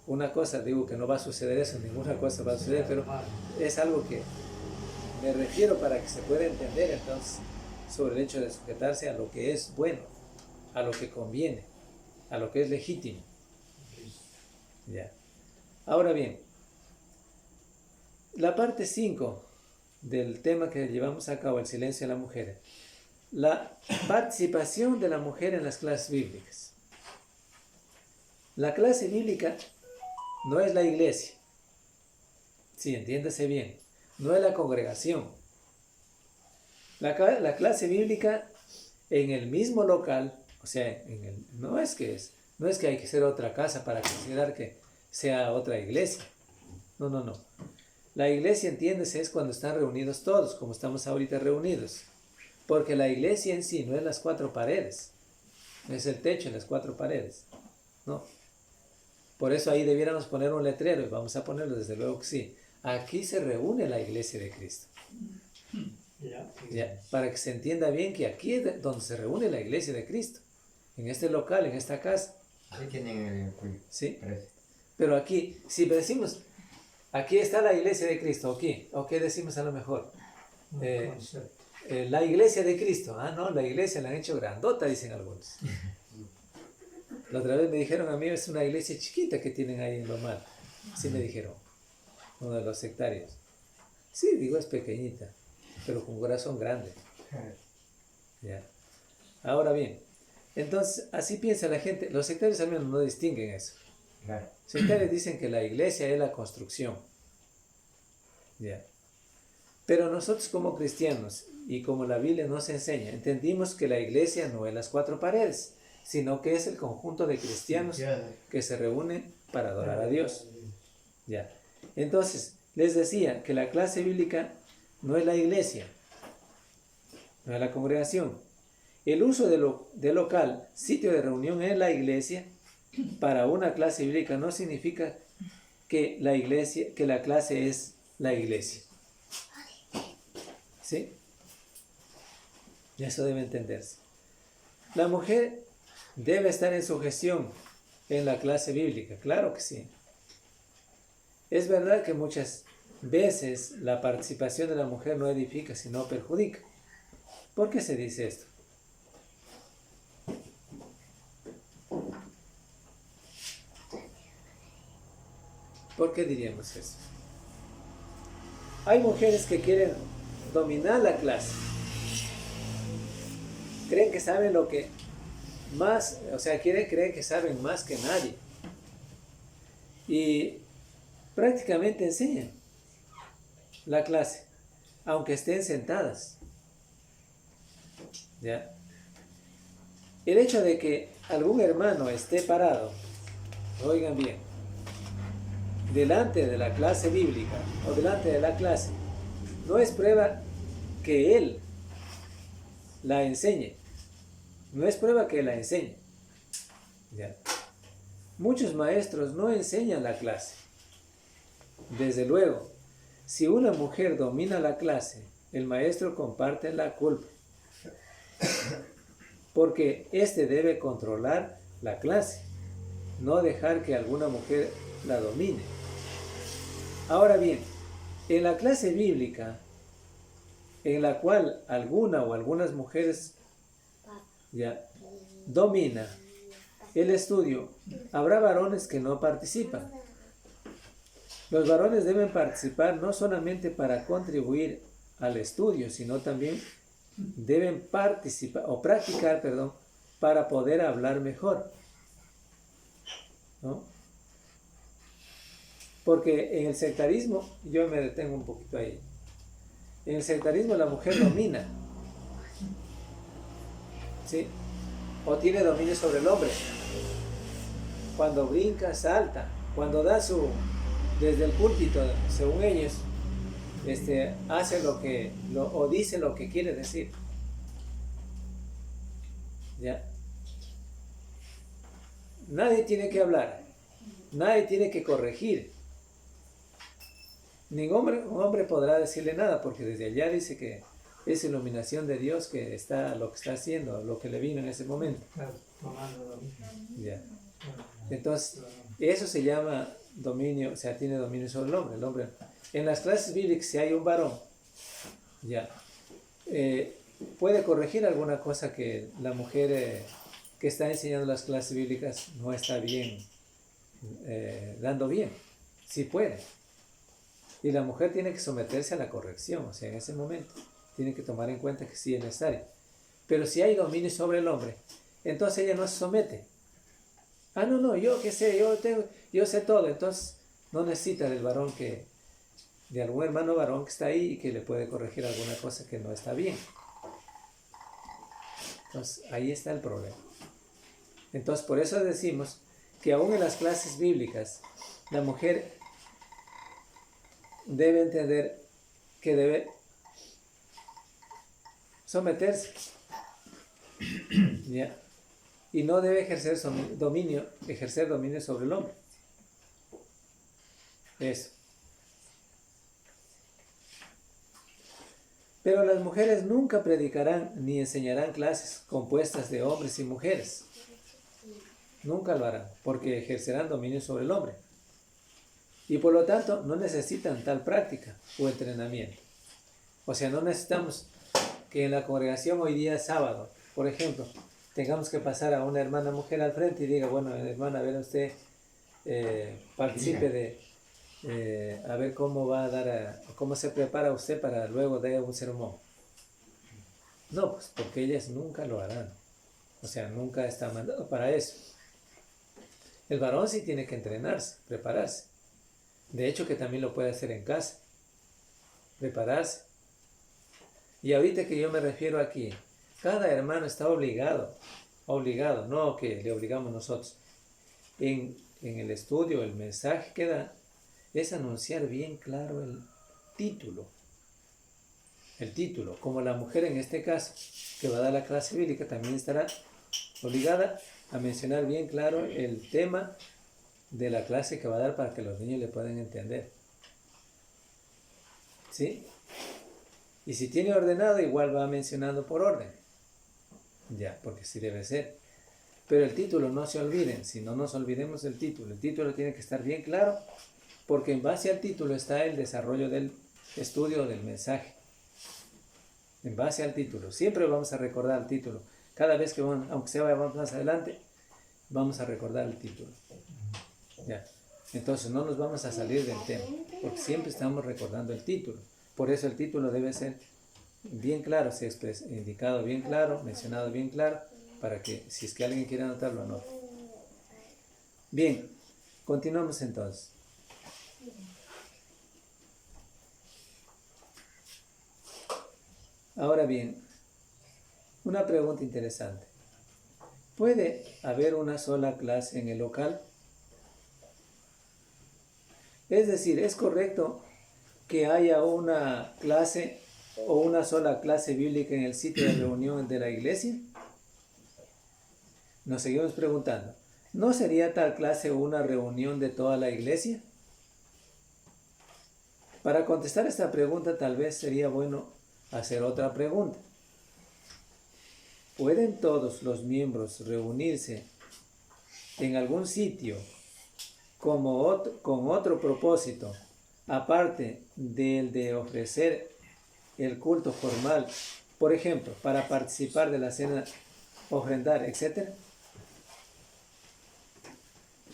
Speaker 1: una cosa, digo que no va a suceder eso, ninguna cosa va a suceder, pero es algo que me refiero para que se pueda entender entonces sobre el hecho de sujetarse a lo que es bueno, a lo que conviene, a lo que es legítimo. Ya. Ahora bien, la parte 5 del tema que llevamos a cabo, el silencio de la mujer, la participación de la mujer en las clases bíblicas. La clase bíblica no es la iglesia, sí, entiéndase bien, no es la congregación. La clase bíblica en el mismo local, o sea, no es que hay que hacer otra casa para considerar que sea otra iglesia. No. La iglesia, entiéndese, es cuando están reunidos todos, como estamos ahorita reunidos. Porque la iglesia en sí no es las 4 paredes, no es el techo en las 4 paredes, no. Por eso ahí debiéramos poner un letrero, y vamos a ponerlo desde luego que sí. Aquí se reúne la iglesia de Cristo. Ya, para que se entienda bien que aquí es donde se reúne la iglesia de Cristo. En este local, en esta casa. ¿Sí? Pero aquí, si decimos, aquí está la iglesia de Cristo, ¿o qué decimos a lo mejor? La iglesia de Cristo. Ah, no, la iglesia la han hecho grandota, dicen algunos. La otra vez me dijeron a mí, es una iglesia chiquita que tienen ahí en Lomar. Así me dijeron, uno de los sectarios. Sí, digo, es pequeñita, pero con corazón grande. Ya. Ahora bien, entonces, así piensa la gente. Los sectarios al menos no distinguen eso. Los sectarios dicen que la iglesia es la construcción. Ya. Pero nosotros como cristianos, y como la Biblia nos enseña, entendimos que la iglesia no es las cuatro paredes, sino que es el conjunto de cristianos que se reúnen para adorar a Dios. Ya. Entonces, les decía que la clase bíblica no es la iglesia, no es la congregación. El uso de local, sitio de reunión en la iglesia, para una clase bíblica no significa que la clase es la iglesia. ¿Sí? Y eso debe entenderse. La mujer debe estar en sujeción en la clase bíblica, claro que sí. Es verdad que muchas veces la participación de la mujer no edifica, sino perjudica. ¿Por qué se dice esto? ¿Por qué diríamos eso? Hay mujeres que quieren dominar la clase. Creen que saben lo que más, o sea, creen que saben más que nadie. Y prácticamente enseñan la clase, aunque estén sentadas. ¿Ya? El hecho de que algún hermano esté parado, oigan bien, delante de la clase bíblica o delante de la clase, no es prueba que él la enseñe. No es prueba que la enseñe. ¿Ya? Muchos maestros no enseñan la clase. Desde luego, si una mujer domina la clase, el maestro comparte la culpa. Porque éste debe controlar la clase, no dejar que alguna mujer la domine. Ahora bien, en la clase bíblica, en la cual alguna o algunas mujeres ya domina el estudio, habrá varones que no participan. Los varones deben participar no solamente para contribuir al estudio, sino también deben participar o practicar, para poder hablar mejor, ¿no? Porque en el sectarismo, yo me detengo un poquito ahí, en el sectarismo la mujer domina, ¿sí? O tiene dominio sobre el hombre. Cuando brinca, salta, cuando da desde el púlpito, según ellos, hace o dice lo que quiere decir. ¿Ya? Nadie tiene que hablar, nadie tiene que corregir. Ningún hombre podrá decirle nada, porque desde allá dice que es iluminación de Dios que está lo que está haciendo, lo que le vino en ese momento. ¿Ya? Entonces, eso se llama dominio, o sea, tiene dominio sobre el hombre. El hombre, en las clases bíblicas, si hay un varón, ya, puede corregir alguna cosa que la mujer que está enseñando las clases bíblicas no está bien, dando bien, sí puede. Y la mujer tiene que someterse a la corrección, o sea, en ese momento tiene que tomar en cuenta que sí es necesario. Pero si hay dominio sobre el hombre, entonces ella no se somete. Ah, no, yo qué sé, yo sé todo. Entonces no necesita del varón de algún hermano varón que está ahí y que le puede corregir alguna cosa que no está bien. Entonces ahí está el problema. Entonces por eso decimos que aún en las clases bíblicas la mujer debe entender que debe someterse, ¿ya? Y no debe ejercer dominio sobre el hombre. Eso. Pero las mujeres nunca predicarán ni enseñarán clases compuestas de hombres y mujeres. Nunca lo harán, porque ejercerán dominio sobre el hombre. Y por lo tanto, no necesitan tal práctica o entrenamiento. O sea, no necesitamos que en la congregación hoy día sábado, por ejemplo, tengamos que pasar a una hermana mujer al frente y diga, bueno, hermana, a ver usted, participe de, a ver cómo va a dar, cómo se prepara usted para luego dar un sermón. No, pues porque ellas nunca lo harán. O sea, nunca está mandado para eso. El varón sí tiene que entrenarse, prepararse. De hecho, que también lo puede hacer en casa. Prepararse. Y ahorita que yo me refiero aquí, cada hermano está obligado, no que le obligamos nosotros. En el estudio, el mensaje que da, es anunciar bien claro el título. El título, como la mujer en este caso, que va a dar la clase bíblica, también estará obligada a mencionar bien claro el tema de la clase que va a dar para que los niños le puedan entender. ¿Sí? Y si tiene ordenado, igual va mencionando por orden. Ya, porque sí debe ser. Pero el título no se olviden, si no nos olvidemos del título. El título tiene que estar bien claro, porque en base al título está el desarrollo del estudio del mensaje. En base al título. Siempre vamos a recordar el título. Cada vez que vamos, aunque sea vamos más adelante, vamos a recordar el título. Ya. Entonces no nos vamos a salir del tema, porque siempre estamos recordando el título. Por eso el título debe ser bien claro, se indicado bien claro, mencionado bien claro, para que si es que alguien quiere anotarlo, anote. Bien, continuamos entonces. Ahora bien, una pregunta interesante. ¿Puede haber una sola clase en el local? Es decir, ¿es correcto que haya una clase o una sola clase bíblica en el sitio de reunión de la iglesia? Nos seguimos preguntando, ¿no sería tal clase una reunión de toda la iglesia? Para contestar esta pregunta tal vez sería bueno hacer otra pregunta. ¿Pueden todos los reunirse en algún sitio con otro propósito, aparte del de ofrecer el culto formal, por ejemplo, para participar de la cena, ofrendar, etcétera?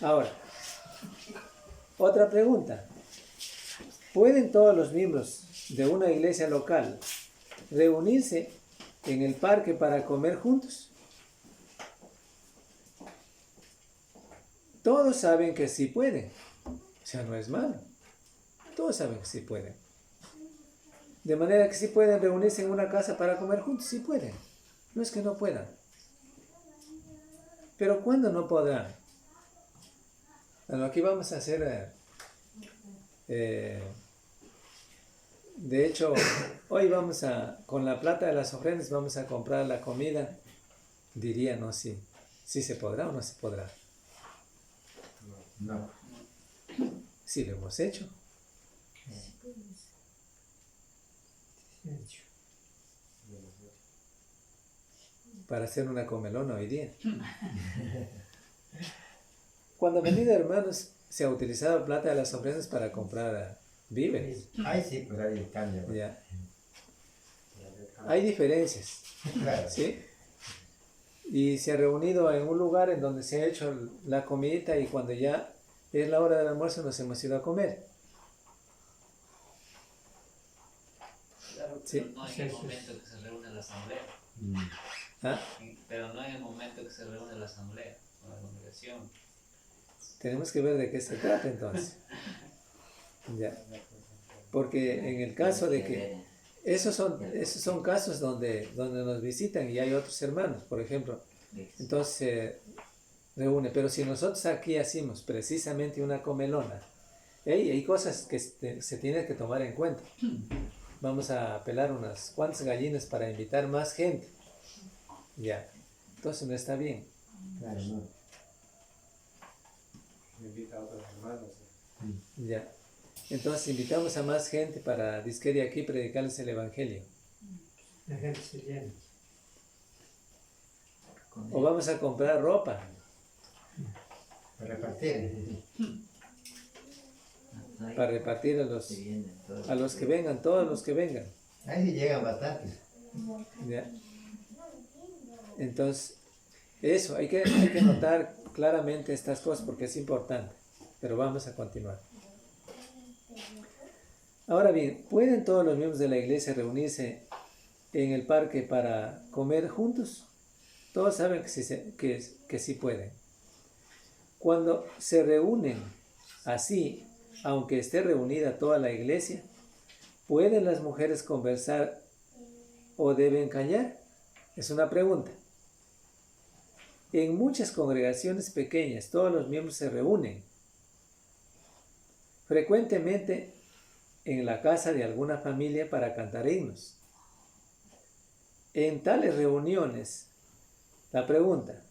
Speaker 1: Ahora, otra pregunta. ¿Pueden todos los miembros de una iglesia local reunirse en el parque para comer juntos? Todos saben que sí pueden. O sea, no es malo. Todos saben que sí pueden. De manera que sí pueden reunirse en una casa para comer juntos. Sí pueden. No es que no puedan. Pero ¿cuándo no podrán? Bueno, aquí vamos a hacer... de hecho, hoy con la plata de las ofrendas vamos a comprar la comida. Diría, no, si se podrá o no se podrá.
Speaker 4: No.
Speaker 1: Sí, lo hemos hecho. Para hacer una comelona hoy día. Cuando han venido hermanos, se ha utilizado plata de las ofrendas para comprar víveres.
Speaker 4: Ay, sí, pues ahí cambia.
Speaker 1: Ya. Hay diferencias.
Speaker 4: Claro.
Speaker 1: ¿Sí? Y se ha reunido en un lugar en donde se ha hecho la comidita y cuando ya es la hora del almuerzo nos hemos ido a comer.
Speaker 10: Claro,
Speaker 1: Sí.
Speaker 10: pero no en el momento que se reúne la asamblea.
Speaker 1: ¿Ah?
Speaker 10: Pero no en el momento que se reúne la asamblea o la congregación.
Speaker 1: Tenemos que ver de qué se trata entonces. Ya. Porque en el caso de que esos son casos donde nos visitan y hay otros hermanos, por ejemplo, entonces se reúne. Pero si nosotros aquí hacemos precisamente una comelona, hay cosas que se tienen que tomar en cuenta. Vamos a pelar unas cuantas gallinas para invitar más gente. Ya. Entonces no está bien.
Speaker 4: Claro, no.
Speaker 11: Me invita a otros hermanos.
Speaker 1: Ya. Entonces invitamos a más gente para disque de aquí predicarles el Evangelio.
Speaker 4: La gente se llena.
Speaker 1: O vamos a comprar ropa.
Speaker 4: Para repartir.
Speaker 1: Para repartir a los que vengan, todos los que vengan.
Speaker 4: Ahí sí llegan bastantes.
Speaker 1: ¿Ya? Entonces, eso, hay que notar claramente estas cosas porque es importante. Pero vamos a continuar. Ahora bien, ¿pueden todos los miembros de la iglesia reunirse en el parque para comer juntos? Todos saben que sí pueden. Cuando se reúnen así, aunque esté reunida toda la iglesia, ¿pueden las mujeres conversar o deben callar? Es una pregunta. En muchas congregaciones pequeñas, todos los miembros se reúnen. Frecuentemente en la casa de alguna familia para cantar himnos. En tales reuniones, la pregunta,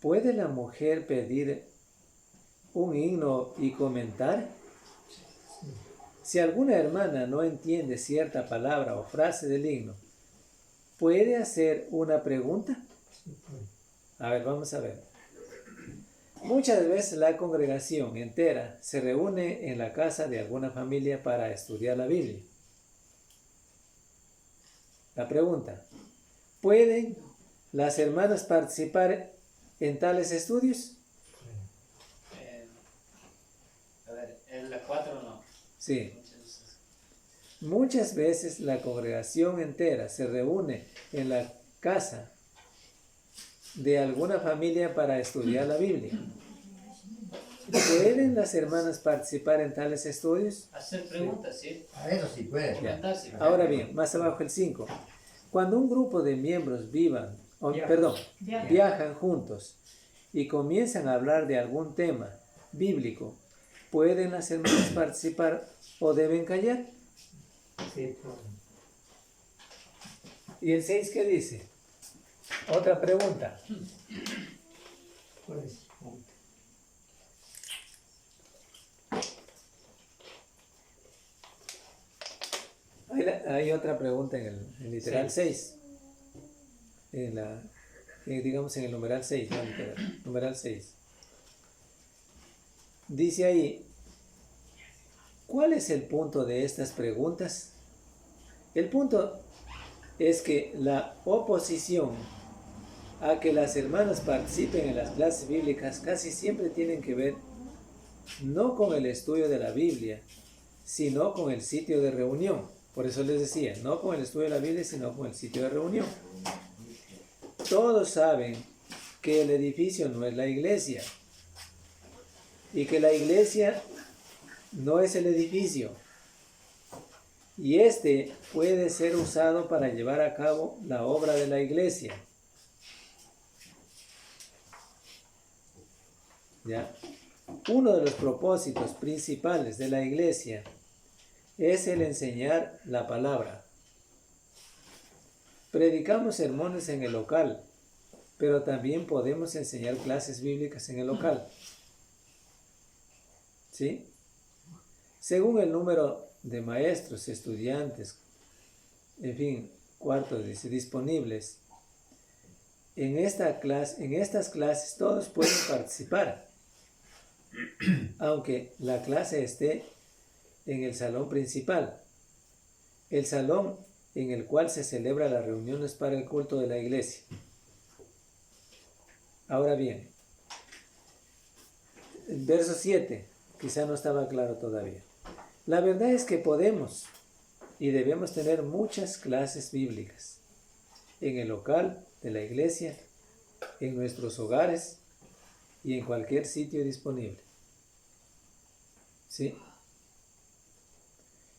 Speaker 1: ¿puede la mujer pedir un himno y comentar? Si alguna hermana no entiende cierta palabra o frase del himno, ¿puede hacer una pregunta? A ver, vamos a ver. Muchas veces la congregación entera se reúne en la casa de alguna familia para estudiar la Biblia. La pregunta, ¿pueden las hermanas participar en tales estudios?
Speaker 10: A ver, en la 4 no.
Speaker 1: Sí. Muchas veces la congregación entera se reúne en la casa de alguna familia para estudiar la Biblia. ¿Pueden las hermanas participar en tales estudios?
Speaker 10: Hacer preguntas, sí.
Speaker 4: A eso sí puede.
Speaker 10: Comentar, sí.
Speaker 1: Ahora bien, más abajo el 5. Cuando un grupo de miembros viajan juntos y comienzan a hablar de algún tema bíblico, ¿pueden las hermanas participar o deben callar?
Speaker 4: Sí,
Speaker 1: ¿Y el 6 qué dice? Otra pregunta.
Speaker 4: pues.
Speaker 1: Hay otra pregunta en el literal 6. Digamos en el numeral 6, no literal, numeral 6. Dice ahí, ¿cuál es el punto de estas preguntas? El punto es que la oposición a que las hermanas participen en las clases bíblicas casi siempre tienen que ver no con el estudio de la Biblia, sino con el sitio de reunión. Por eso les decía, no con el estudio de la Biblia, sino con el sitio de reunión. Todos saben que el edificio no es la iglesia y que la iglesia no es el edificio. Y este puede ser usado para llevar a cabo la obra de la iglesia. ¿Ya? Uno de los propósitos principales de la iglesia es el enseñar la palabra. Predicamos sermones en el local, pero también podemos enseñar clases bíblicas en el local. ¿Sí? Según el número de maestros, estudiantes, en fin, cuartos disponibles, en estas clases todos pueden participar, aunque la clase esté en el salón principal, el salón en el cual se celebran las reuniones para el culto de la iglesia. Ahora bien, el verso 7, quizá no estaba claro todavía. La verdad es que podemos y debemos tener muchas clases bíblicas en el local de la iglesia, en nuestros hogares y en cualquier sitio disponible. ¿Sí?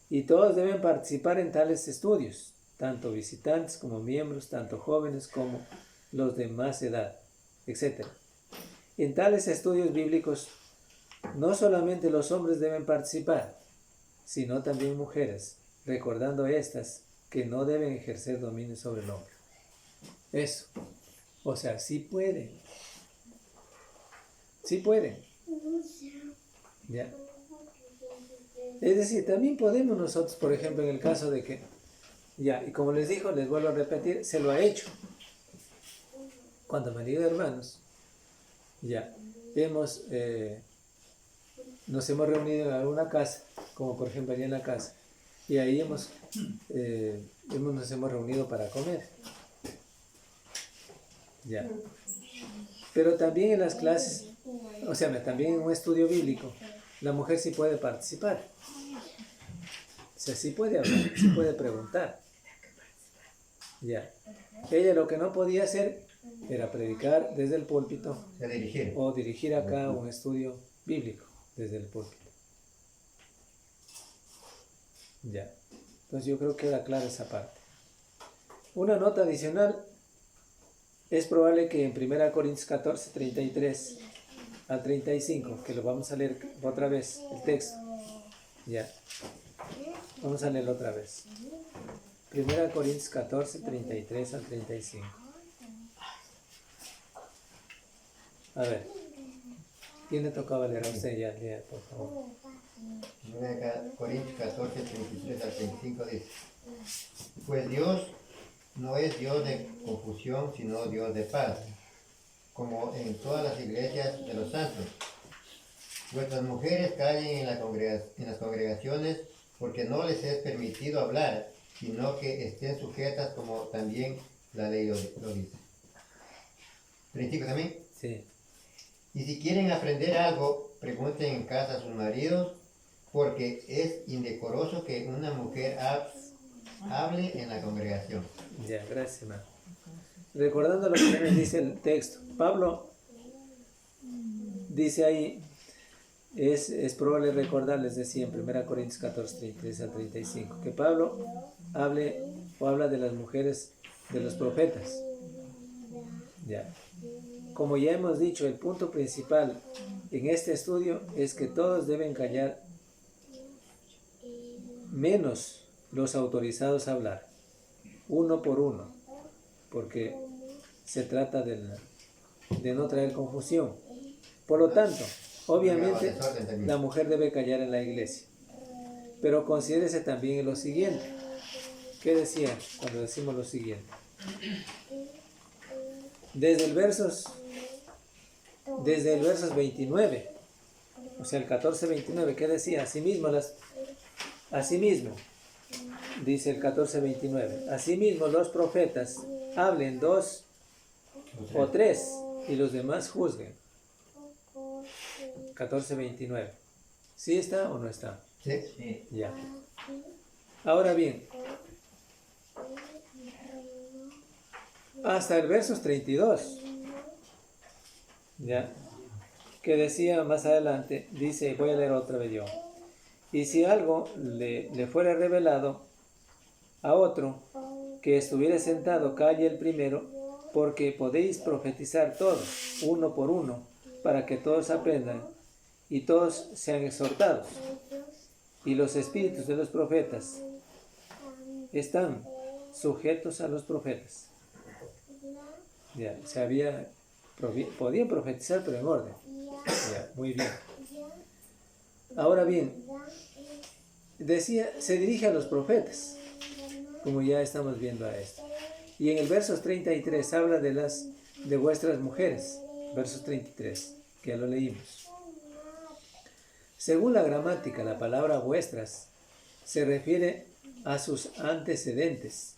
Speaker 1: Y todos deben participar en tales estudios, tanto visitantes como miembros, tanto jóvenes como los de más edad, etc. En tales estudios bíblicos, no solamente los hombres deben participar, sino también mujeres, recordando estas que no deben ejercer dominio sobre el hombre. Eso. O sea, sí pueden. Sí pueden. ¿Ya? Es decir, también podemos nosotros, por ejemplo, en el caso de que, ya, y como les digo, les vuelvo a repetir, se lo ha hecho. Cuando me digo hermanos, ya, nos hemos reunido en alguna casa, como por ejemplo allá en la casa, y ahí nos hemos reunido para comer. Ya. Pero también en las clases, o sea, también en un estudio bíblico, la mujer sí puede participar. O sea, sí puede hablar, sí puede preguntar. Ya. Ella lo que no podía hacer era predicar desde el púlpito o dirigir acá un estudio bíblico desde el púlpito. Ya. Entonces yo creo que queda clara esa parte. Una nota adicional, es probable que en 1 Corintios 14, 33 al 35, que lo vamos a leer otra vez, el texto. Ya. Vamos a leerlo otra vez. 1 Corintios 14, 33 al 35. A ver. ¿Quién le tocaba leer a usted? Ya, por favor.
Speaker 11: 1 Corintios 14, 33 al 35 dice: Pues Dios no es Dios de confusión, sino Dios de paz, como en todas las iglesias de los santos. Vuestras mujeres callen en las congregaciones, porque no les es permitido hablar, sino que estén sujetas como también la ley lo dice. 35 también.
Speaker 1: Sí.
Speaker 11: Y si quieren aprender algo, pregunten en casa a sus maridos, porque es indecoroso que una mujer hable en la congregación.
Speaker 1: Ya, gracias, hermano. Recordando lo que también dice el texto, Pablo dice ahí, es probable recordarles, decía en 1 Corintios 14, 33 al 35, que Pablo habla de las mujeres de los profetas. Ya. Como ya hemos dicho, el punto principal en este estudio es que todos deben callar, menos los autorizados a hablar, uno por uno, porque se trata de no traer confusión. Por lo tanto, obviamente, la mujer debe callar en la iglesia. Pero considérese también en lo siguiente. ¿Qué decía cuando decimos lo siguiente? Desde el versos 29, o sea, el 14-29, ¿qué decía? Asimismo, dice el 14-29, asimismo los profetas hablen 2 o 3 y los demás juzguen. 14-29. ¿Sí está o no está?
Speaker 11: Sí.
Speaker 1: Ya. Ahora bien, hasta el versos 32, ya, que decía más adelante, dice, voy a leer otra vez yo, y si algo le fuera revelado a otro que estuviera sentado, calle el primero, porque podéis profetizar todos, uno por uno, para que todos aprendan y todos sean exhortados. Y los espíritus de los profetas están sujetos a los profetas. Ya, podían profetizar, pero en orden. Ya, muy bien. Ahora bien, decía, se dirige a los profetas, como ya estamos viendo a esto. Y en el versos 33 habla de vuestras mujeres, versos 33, que ya lo leímos. Según la gramática, la palabra vuestras se refiere a sus antecedentes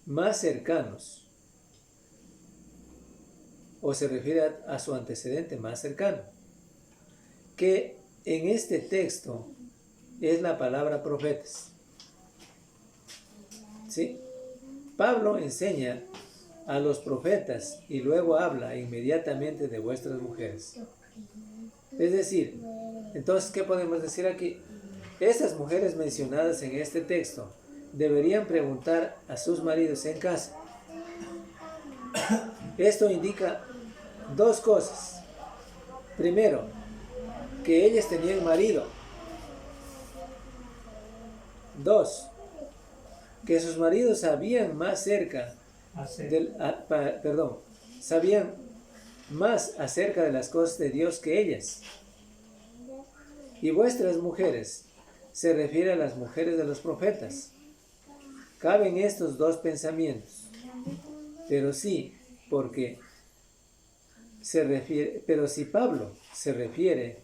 Speaker 1: más cercanos, o se refiere a su antecedente más cercano, que en este texto es la palabra profetas. ¿Sí? Pablo enseña a los profetas y luego habla inmediatamente de vuestras mujeres. Es decir, entonces, ¿qué podemos decir aquí? Estas mujeres mencionadas en este texto deberían preguntar a sus maridos en casa. Esto indica dos cosas. Primero, que ellas tenían marido. Dos, que sus maridos sabían más sabían más acerca de las cosas de Dios que ellas. Y vuestras mujeres se refiere a las mujeres de los profetas. Caben estos dos pensamientos, pero sí, pero si Pablo se refiere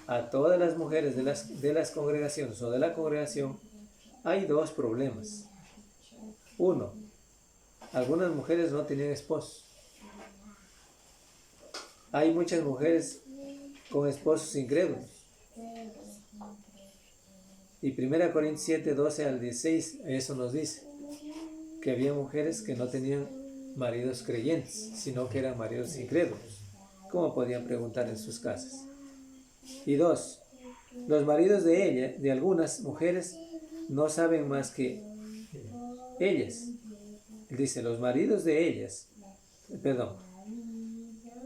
Speaker 1: a todas las mujeres de las congregaciones o de la congregación, hay dos problemas. Uno, algunas mujeres no tenían esposos. Hay muchas mujeres con esposos incrédulos. Y 1 Corintios 7, 12 al 16, eso nos dice que había mujeres que no tenían maridos creyentes, sino que eran maridos incrédulos. ¿Cómo podían preguntar en sus casas? Y dos, los maridos de algunas mujeres no saben más que ellas. Dice, los maridos de ellas,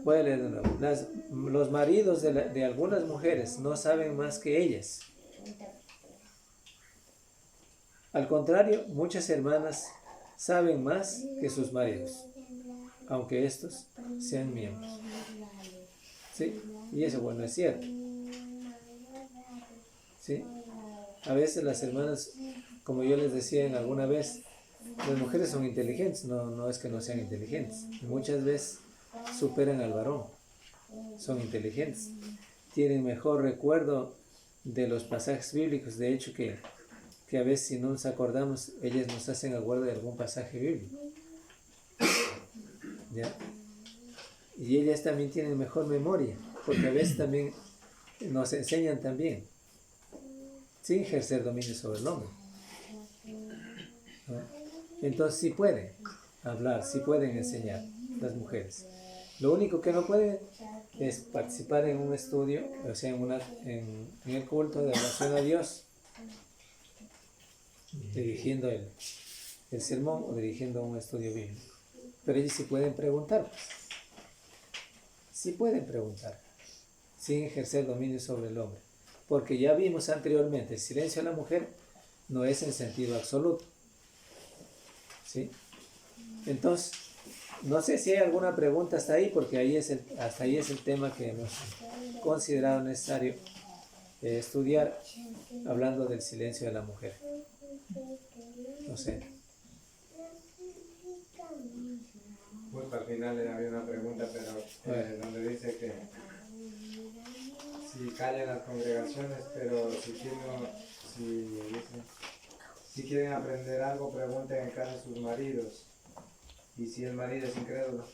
Speaker 1: voy a leer de nuevo. Los maridos de algunas mujeres no saben más que ellas. Al contrario, muchas hermanas saben más que sus maridos, aunque estos sean miembros. ¿Sí? Y eso, bueno, es cierto. ¿Sí? A veces las hermanas, como yo les decía en alguna vez, las mujeres son inteligentes, no es que no sean inteligentes. Muchas veces superan al varón, son inteligentes, tienen mejor recuerdo de los pasajes bíblicos. De hecho, que a veces si no nos acordamos, ellas nos hacen acuerdo de algún pasaje bíblico. ¿Ya? Y ellas también tienen mejor memoria, porque a veces también nos enseñan también, sin ejercer dominio sobre el hombre. ¿No? Entonces sí pueden hablar, sí pueden enseñar las mujeres. Lo único que no pueden es participar en un estudio, o sea, en el culto de oración a Dios, dirigiendo el sermón o dirigiendo un estudio bíblico. Pero ellos sí pueden preguntar. Sí pueden preguntar, sin ejercer dominio sobre el hombre. Porque ya vimos anteriormente, el silencio de la mujer no es en sentido absoluto. ¿Sí? Entonces, no sé si hay alguna pregunta hasta ahí, porque hasta ahí es el tema que hemos considerado necesario estudiar, hablando del silencio de la mujer. No sé.
Speaker 12: Justo al final había una pregunta, pero donde dice que si callan las congregaciones, pero si quieren aprender algo, pregunten en casa a sus maridos. Y si el marido es incrédulo.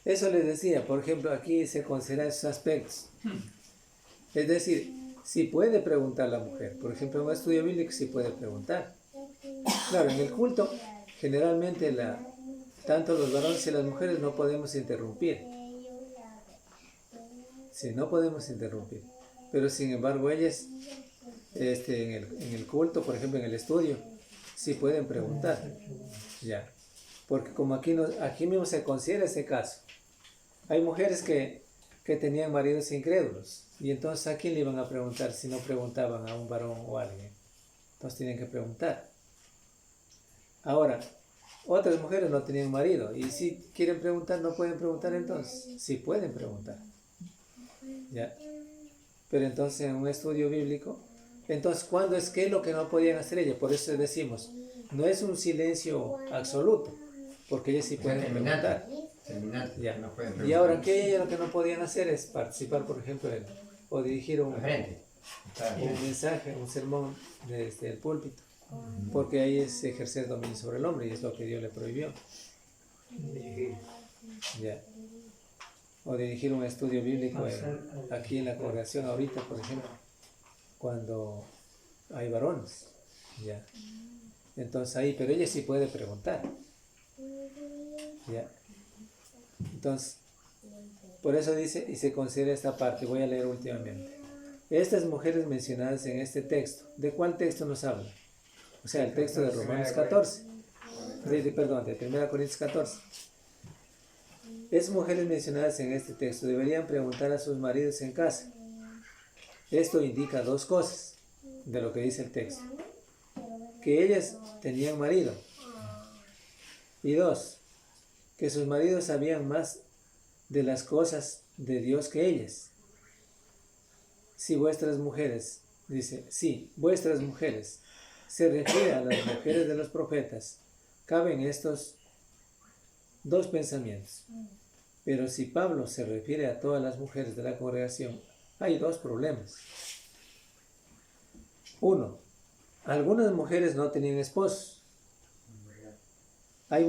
Speaker 1: Eso les decía, por ejemplo, aquí se considera esos aspectos. Es decir, si puede preguntar la mujer. Por ejemplo, en un estudio bíblico sí puede preguntar. Claro, en el culto, generalmente tanto los varones y las mujeres no podemos interrumpir. Sí, no podemos interrumpir. Pero sin embargo, ellas en el culto, por ejemplo, en el estudio, sí pueden preguntar. Ya. Porque como aquí mismo se considera ese caso. Hay mujeres que tenían maridos incrédulos. Y entonces, ¿a quién le iban a preguntar si no preguntaban a un varón o a alguien? Entonces tienen que preguntar. Ahora, otras mujeres no tenían marido. Y si quieren preguntar, ¿no pueden preguntar entonces? Sí pueden preguntar. ¿Ya? Pero entonces en un estudio bíblico, entonces ¿qué es lo que no podían hacer ellas? Por eso decimos, no es un silencio absoluto, porque ellas sí pueden preguntar. Ya.
Speaker 11: No pueden
Speaker 1: Y
Speaker 11: preguntar.
Speaker 1: ahora, ¿qué ellas lo que no podían hacer? Es participar, por ejemplo, o dirigir un mensaje, un sermón desde el púlpito, porque ahí es ejercer dominio sobre el hombre y es lo que Dios le prohibió. Ya. O dirigir un estudio bíblico aquí en la congregación ahorita, por ejemplo, cuando hay varones. Ya. Entonces ahí, pero ella sí puede preguntar. Ya. Entonces, por eso dice, y se considera esta parte, voy a leer últimamente. Estas mujeres mencionadas en este texto, ¿de cuál texto nos habla? O sea, el texto de Romanos 14. Perdón, de 1 Corintios 14. Esas mujeres mencionadas en este texto deberían preguntar a sus maridos en casa. Esto indica dos cosas de lo que dice el texto. Que ellas tenían marido. Y dos, que sus maridos sabían más de las cosas de Dios que ellas. si vuestras mujeres, dice, si vuestras mujeres, se refiere a las mujeres de los profetas, caben estos dos pensamientos. Pero si Pablo se refiere a todas las mujeres de la congregación, hay dos problemas. Uno, algunas mujeres no tenían esposos. Hay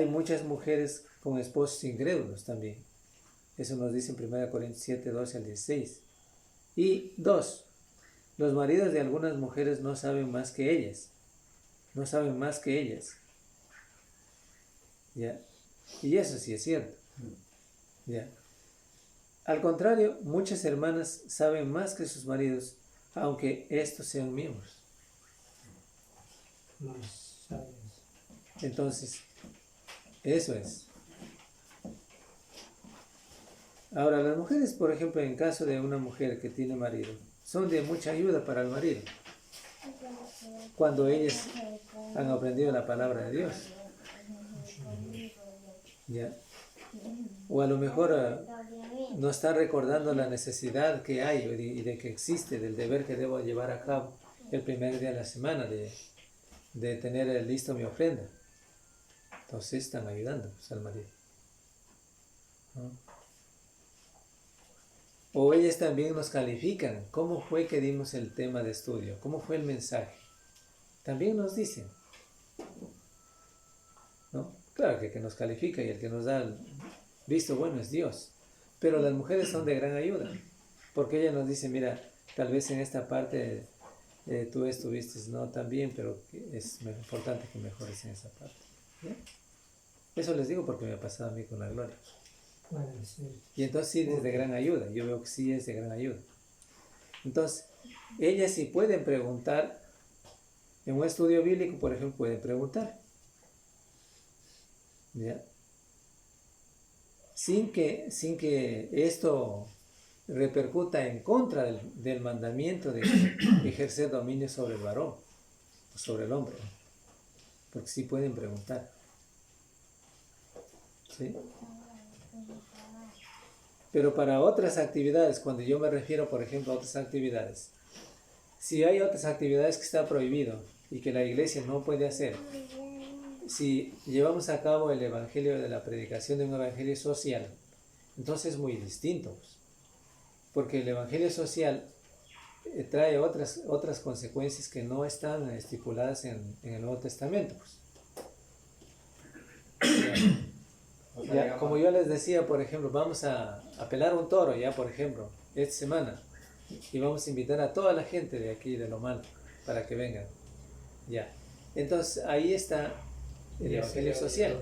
Speaker 1: muchas mujeres con esposos incrédulos también. Eso nos dice en 1 Corintios 7, 12 al 16. Y dos, los maridos de algunas mujeres no saben más que ellas. No saben más que ellas. ¿Ya? Y eso sí es cierto. ¿Ya? Al contrario, muchas hermanas saben más que sus maridos, aunque estos sean miembros. Entonces, eso es. Ahora, las mujeres, por ejemplo, en caso de una mujer que tiene marido, son de mucha ayuda para el marido, cuando ellas han aprendido la palabra de Dios. ¿Ya? O a lo mejor no está recordando la necesidad que hay y de que existe, del deber que debo llevar a cabo el primer día de la semana, de tener listo mi ofrenda. Entonces están ayudando pues, al marido, ¿no? O ellas también nos califican. ¿Cómo fue que dimos el tema de estudio? ¿Cómo fue el mensaje? También nos dicen, ¿no? Claro que nos califica y el que nos da el visto bueno es Dios. Pero las mujeres son de gran ayuda, porque ella nos dice, mira, tal vez en esta parte tú estuviste no tan bien, pero es importante que mejores en esa parte. ¿Ya? Eso les digo porque me ha pasado a mí con la Gloria. Y entonces sí es de gran ayuda, yo veo que sí es de gran ayuda. Entonces, ellas sí pueden preguntar, en un estudio bíblico, por ejemplo, pueden preguntar. ¿Ya? Sin que esto repercuta en contra del mandamiento de ejercer dominio sobre el varón, sobre el hombre, porque sí pueden preguntar. ¿Sí? Pero para otras actividades, cuando yo me refiero, por ejemplo, a otras actividades, si hay otras actividades que está prohibido y que la iglesia no puede hacer, si llevamos a cabo el evangelio de la predicación de un evangelio social, entonces es muy distinto, pues, porque el evangelio social trae otras consecuencias que no están estipuladas en el Nuevo Testamento. Pues. Ya, como yo les decía, por ejemplo, vamos a pelar un toro ya, por ejemplo, esta semana, y vamos a invitar a toda la gente de aquí, de Lomal, para que vengan. Ya. Entonces ahí está el evangelio social.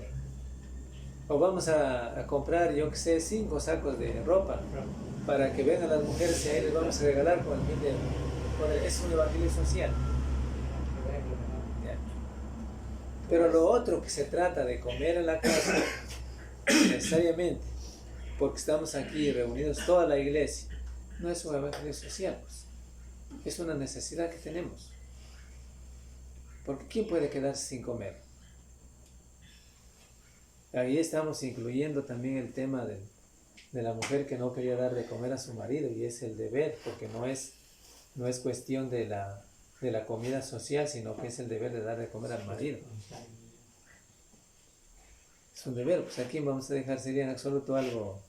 Speaker 1: O vamos a comprar, yo que sé, 5 sacos de ropa para que vengan las mujeres y ahí les vamos a regalar con el fin de... Es un evangelio social. Ya. Pero lo otro que se trata de comer en la casa, necesariamente, porque estamos aquí reunidos toda la iglesia, no es un evangelio social, pues. Es una necesidad que tenemos. Porque ¿quién puede quedarse sin comer? Ahí estamos incluyendo también el tema de la mujer que no quería dar de comer a su marido, y es el deber, porque no es cuestión de la comida social, sino que es el deber de dar de comer al marido. Es un deber, pues a quién vamos a dejar, sería en absoluto algo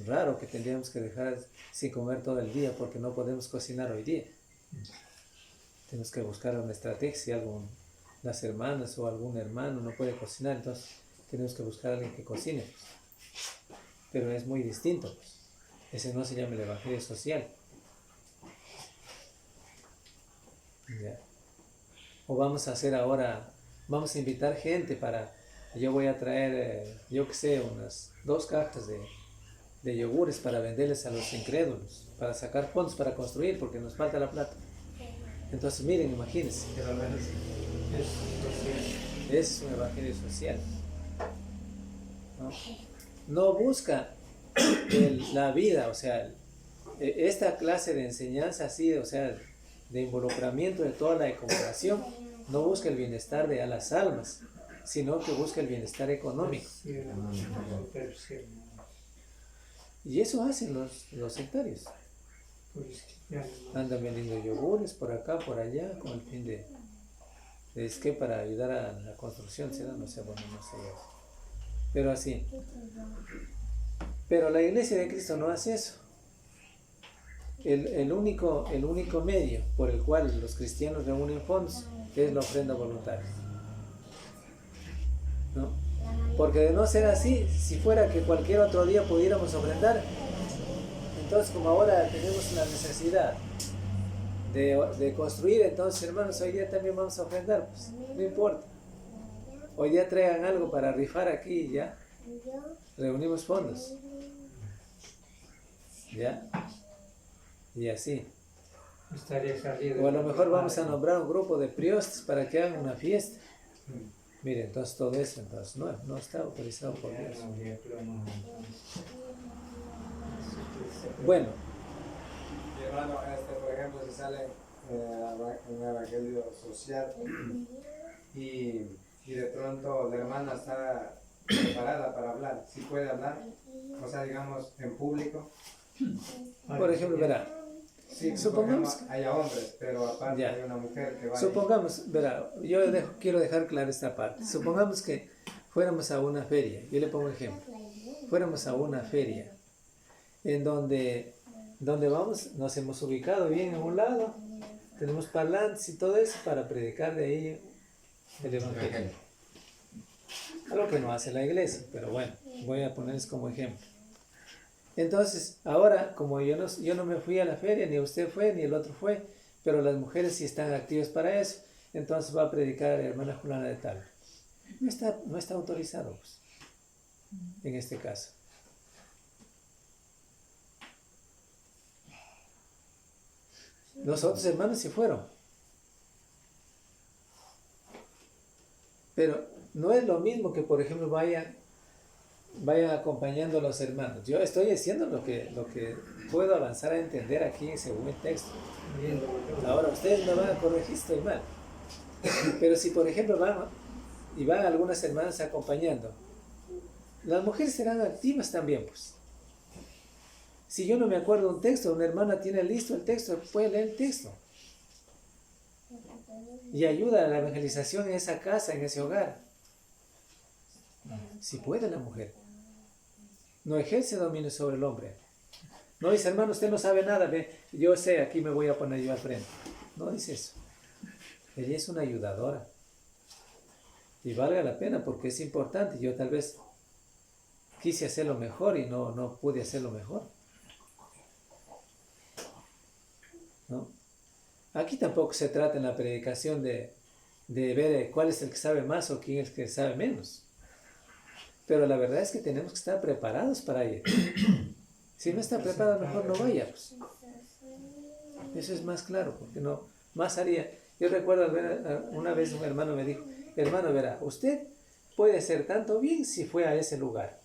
Speaker 1: raro que tendríamos que dejar sin comer todo el día porque no podemos cocinar hoy día. Tenemos que buscar una estrategia, las hermanas o algún hermano no puede cocinar, entonces tenemos que buscar a alguien que cocine. Pero es muy distinto, pues. Ese no se llama el evangelio social. ¿Ya? O vamos a hacer ahora, vamos a invitar gente para... Yo voy a traer, yo que sé, unas 2 cajas de yogures para venderles a los incrédulos, para sacar fondos para construir, porque nos falta la plata. Entonces, miren, imagínense. Es un evangelio social. No busca la vida, o sea, esta clase de enseñanza así, o sea, de involucramiento de toda la congregación, no busca el bienestar de las almas, sino que busca el bienestar económico. Y eso hacen los sectarios.
Speaker 4: Pues, ya,
Speaker 1: Andan vendiendo yogures por acá, por allá, con el fin es que para ayudar a la construcción, ¿será? No sé, bueno, no sé. Pero así. Pero la iglesia de Cristo no hace eso. El único medio por el cual los cristianos reúnen fondos es la ofrenda voluntaria. ¿No? Porque de no ser así, si fuera que cualquier otro día pudiéramos ofrendar, entonces como ahora tenemos la necesidad de construir, entonces hermanos, hoy día también vamos a ofrendar, pues no importa. Hoy día traigan algo para rifar aquí y ya reunimos fondos. ¿Ya? Y así.
Speaker 4: estaría salido.
Speaker 1: O a lo mejor vamos a nombrar un grupo de priostes para que hagan una fiesta. Mire, entonces todo eso entonces no está autorizado por Dios. Bueno.
Speaker 12: Mi hermano, por ejemplo, si sale un evangelio social y de pronto la hermana está preparada para hablar, si puede hablar, o sea, digamos, en público.
Speaker 1: Por ejemplo, verá.
Speaker 12: Sí,
Speaker 1: supongamos
Speaker 12: que haya hombres, pero aparte hay una mujer que va.
Speaker 1: Supongamos, verá, yo quiero dejar clara esta parte. Supongamos que fuéramos a una feria, yo le pongo ejemplo. Fuéramos a una feria en donde vamos, nos hemos ubicado bien en un lado, tenemos parlantes y todo eso para predicar de ahí el evangelio. Algo que no hace la iglesia, pero bueno, voy a ponerles como ejemplo. Entonces, ahora, como yo no me fui a la feria, ni usted fue, ni el otro fue, pero las mujeres sí están activas para eso, entonces va a predicar hermana fulana de tal. No está autorizado, pues, en este caso. Los otros hermanos sí fueron. Pero no es lo mismo que, por ejemplo, vayan acompañando a los hermanos. Yo estoy diciendo lo que puedo avanzar a entender aquí según el texto. Ahora ustedes me van a corregir, estoy mal. Pero si por ejemplo van algunas hermanas acompañando, las mujeres serán activas también, pues. Si yo no me acuerdo un texto, una hermana tiene listo el texto, puede leer el texto. Y ayuda a la evangelización en esa casa, en ese hogar. Si puede la mujer. No ejerce dominio sobre el hombre. No dice, hermano, usted no sabe nada, ve, yo sé, aquí me voy a poner yo al frente. No dice eso. Ella es una ayudadora. Y valga la pena porque es importante. Yo tal vez quise hacerlo mejor y no pude hacerlo mejor. ¿No? Aquí tampoco se trata en la predicación de ver cuál es el que sabe más o quién es el que sabe menos. Pero la verdad es que tenemos que estar preparados para ir. Si no está preparado, mejor no vaya. Pues. Eso es más claro, porque no, más haría. Yo recuerdo una vez un hermano me dijo, hermano, verá, usted puede hacer tanto bien si fue a ese lugar.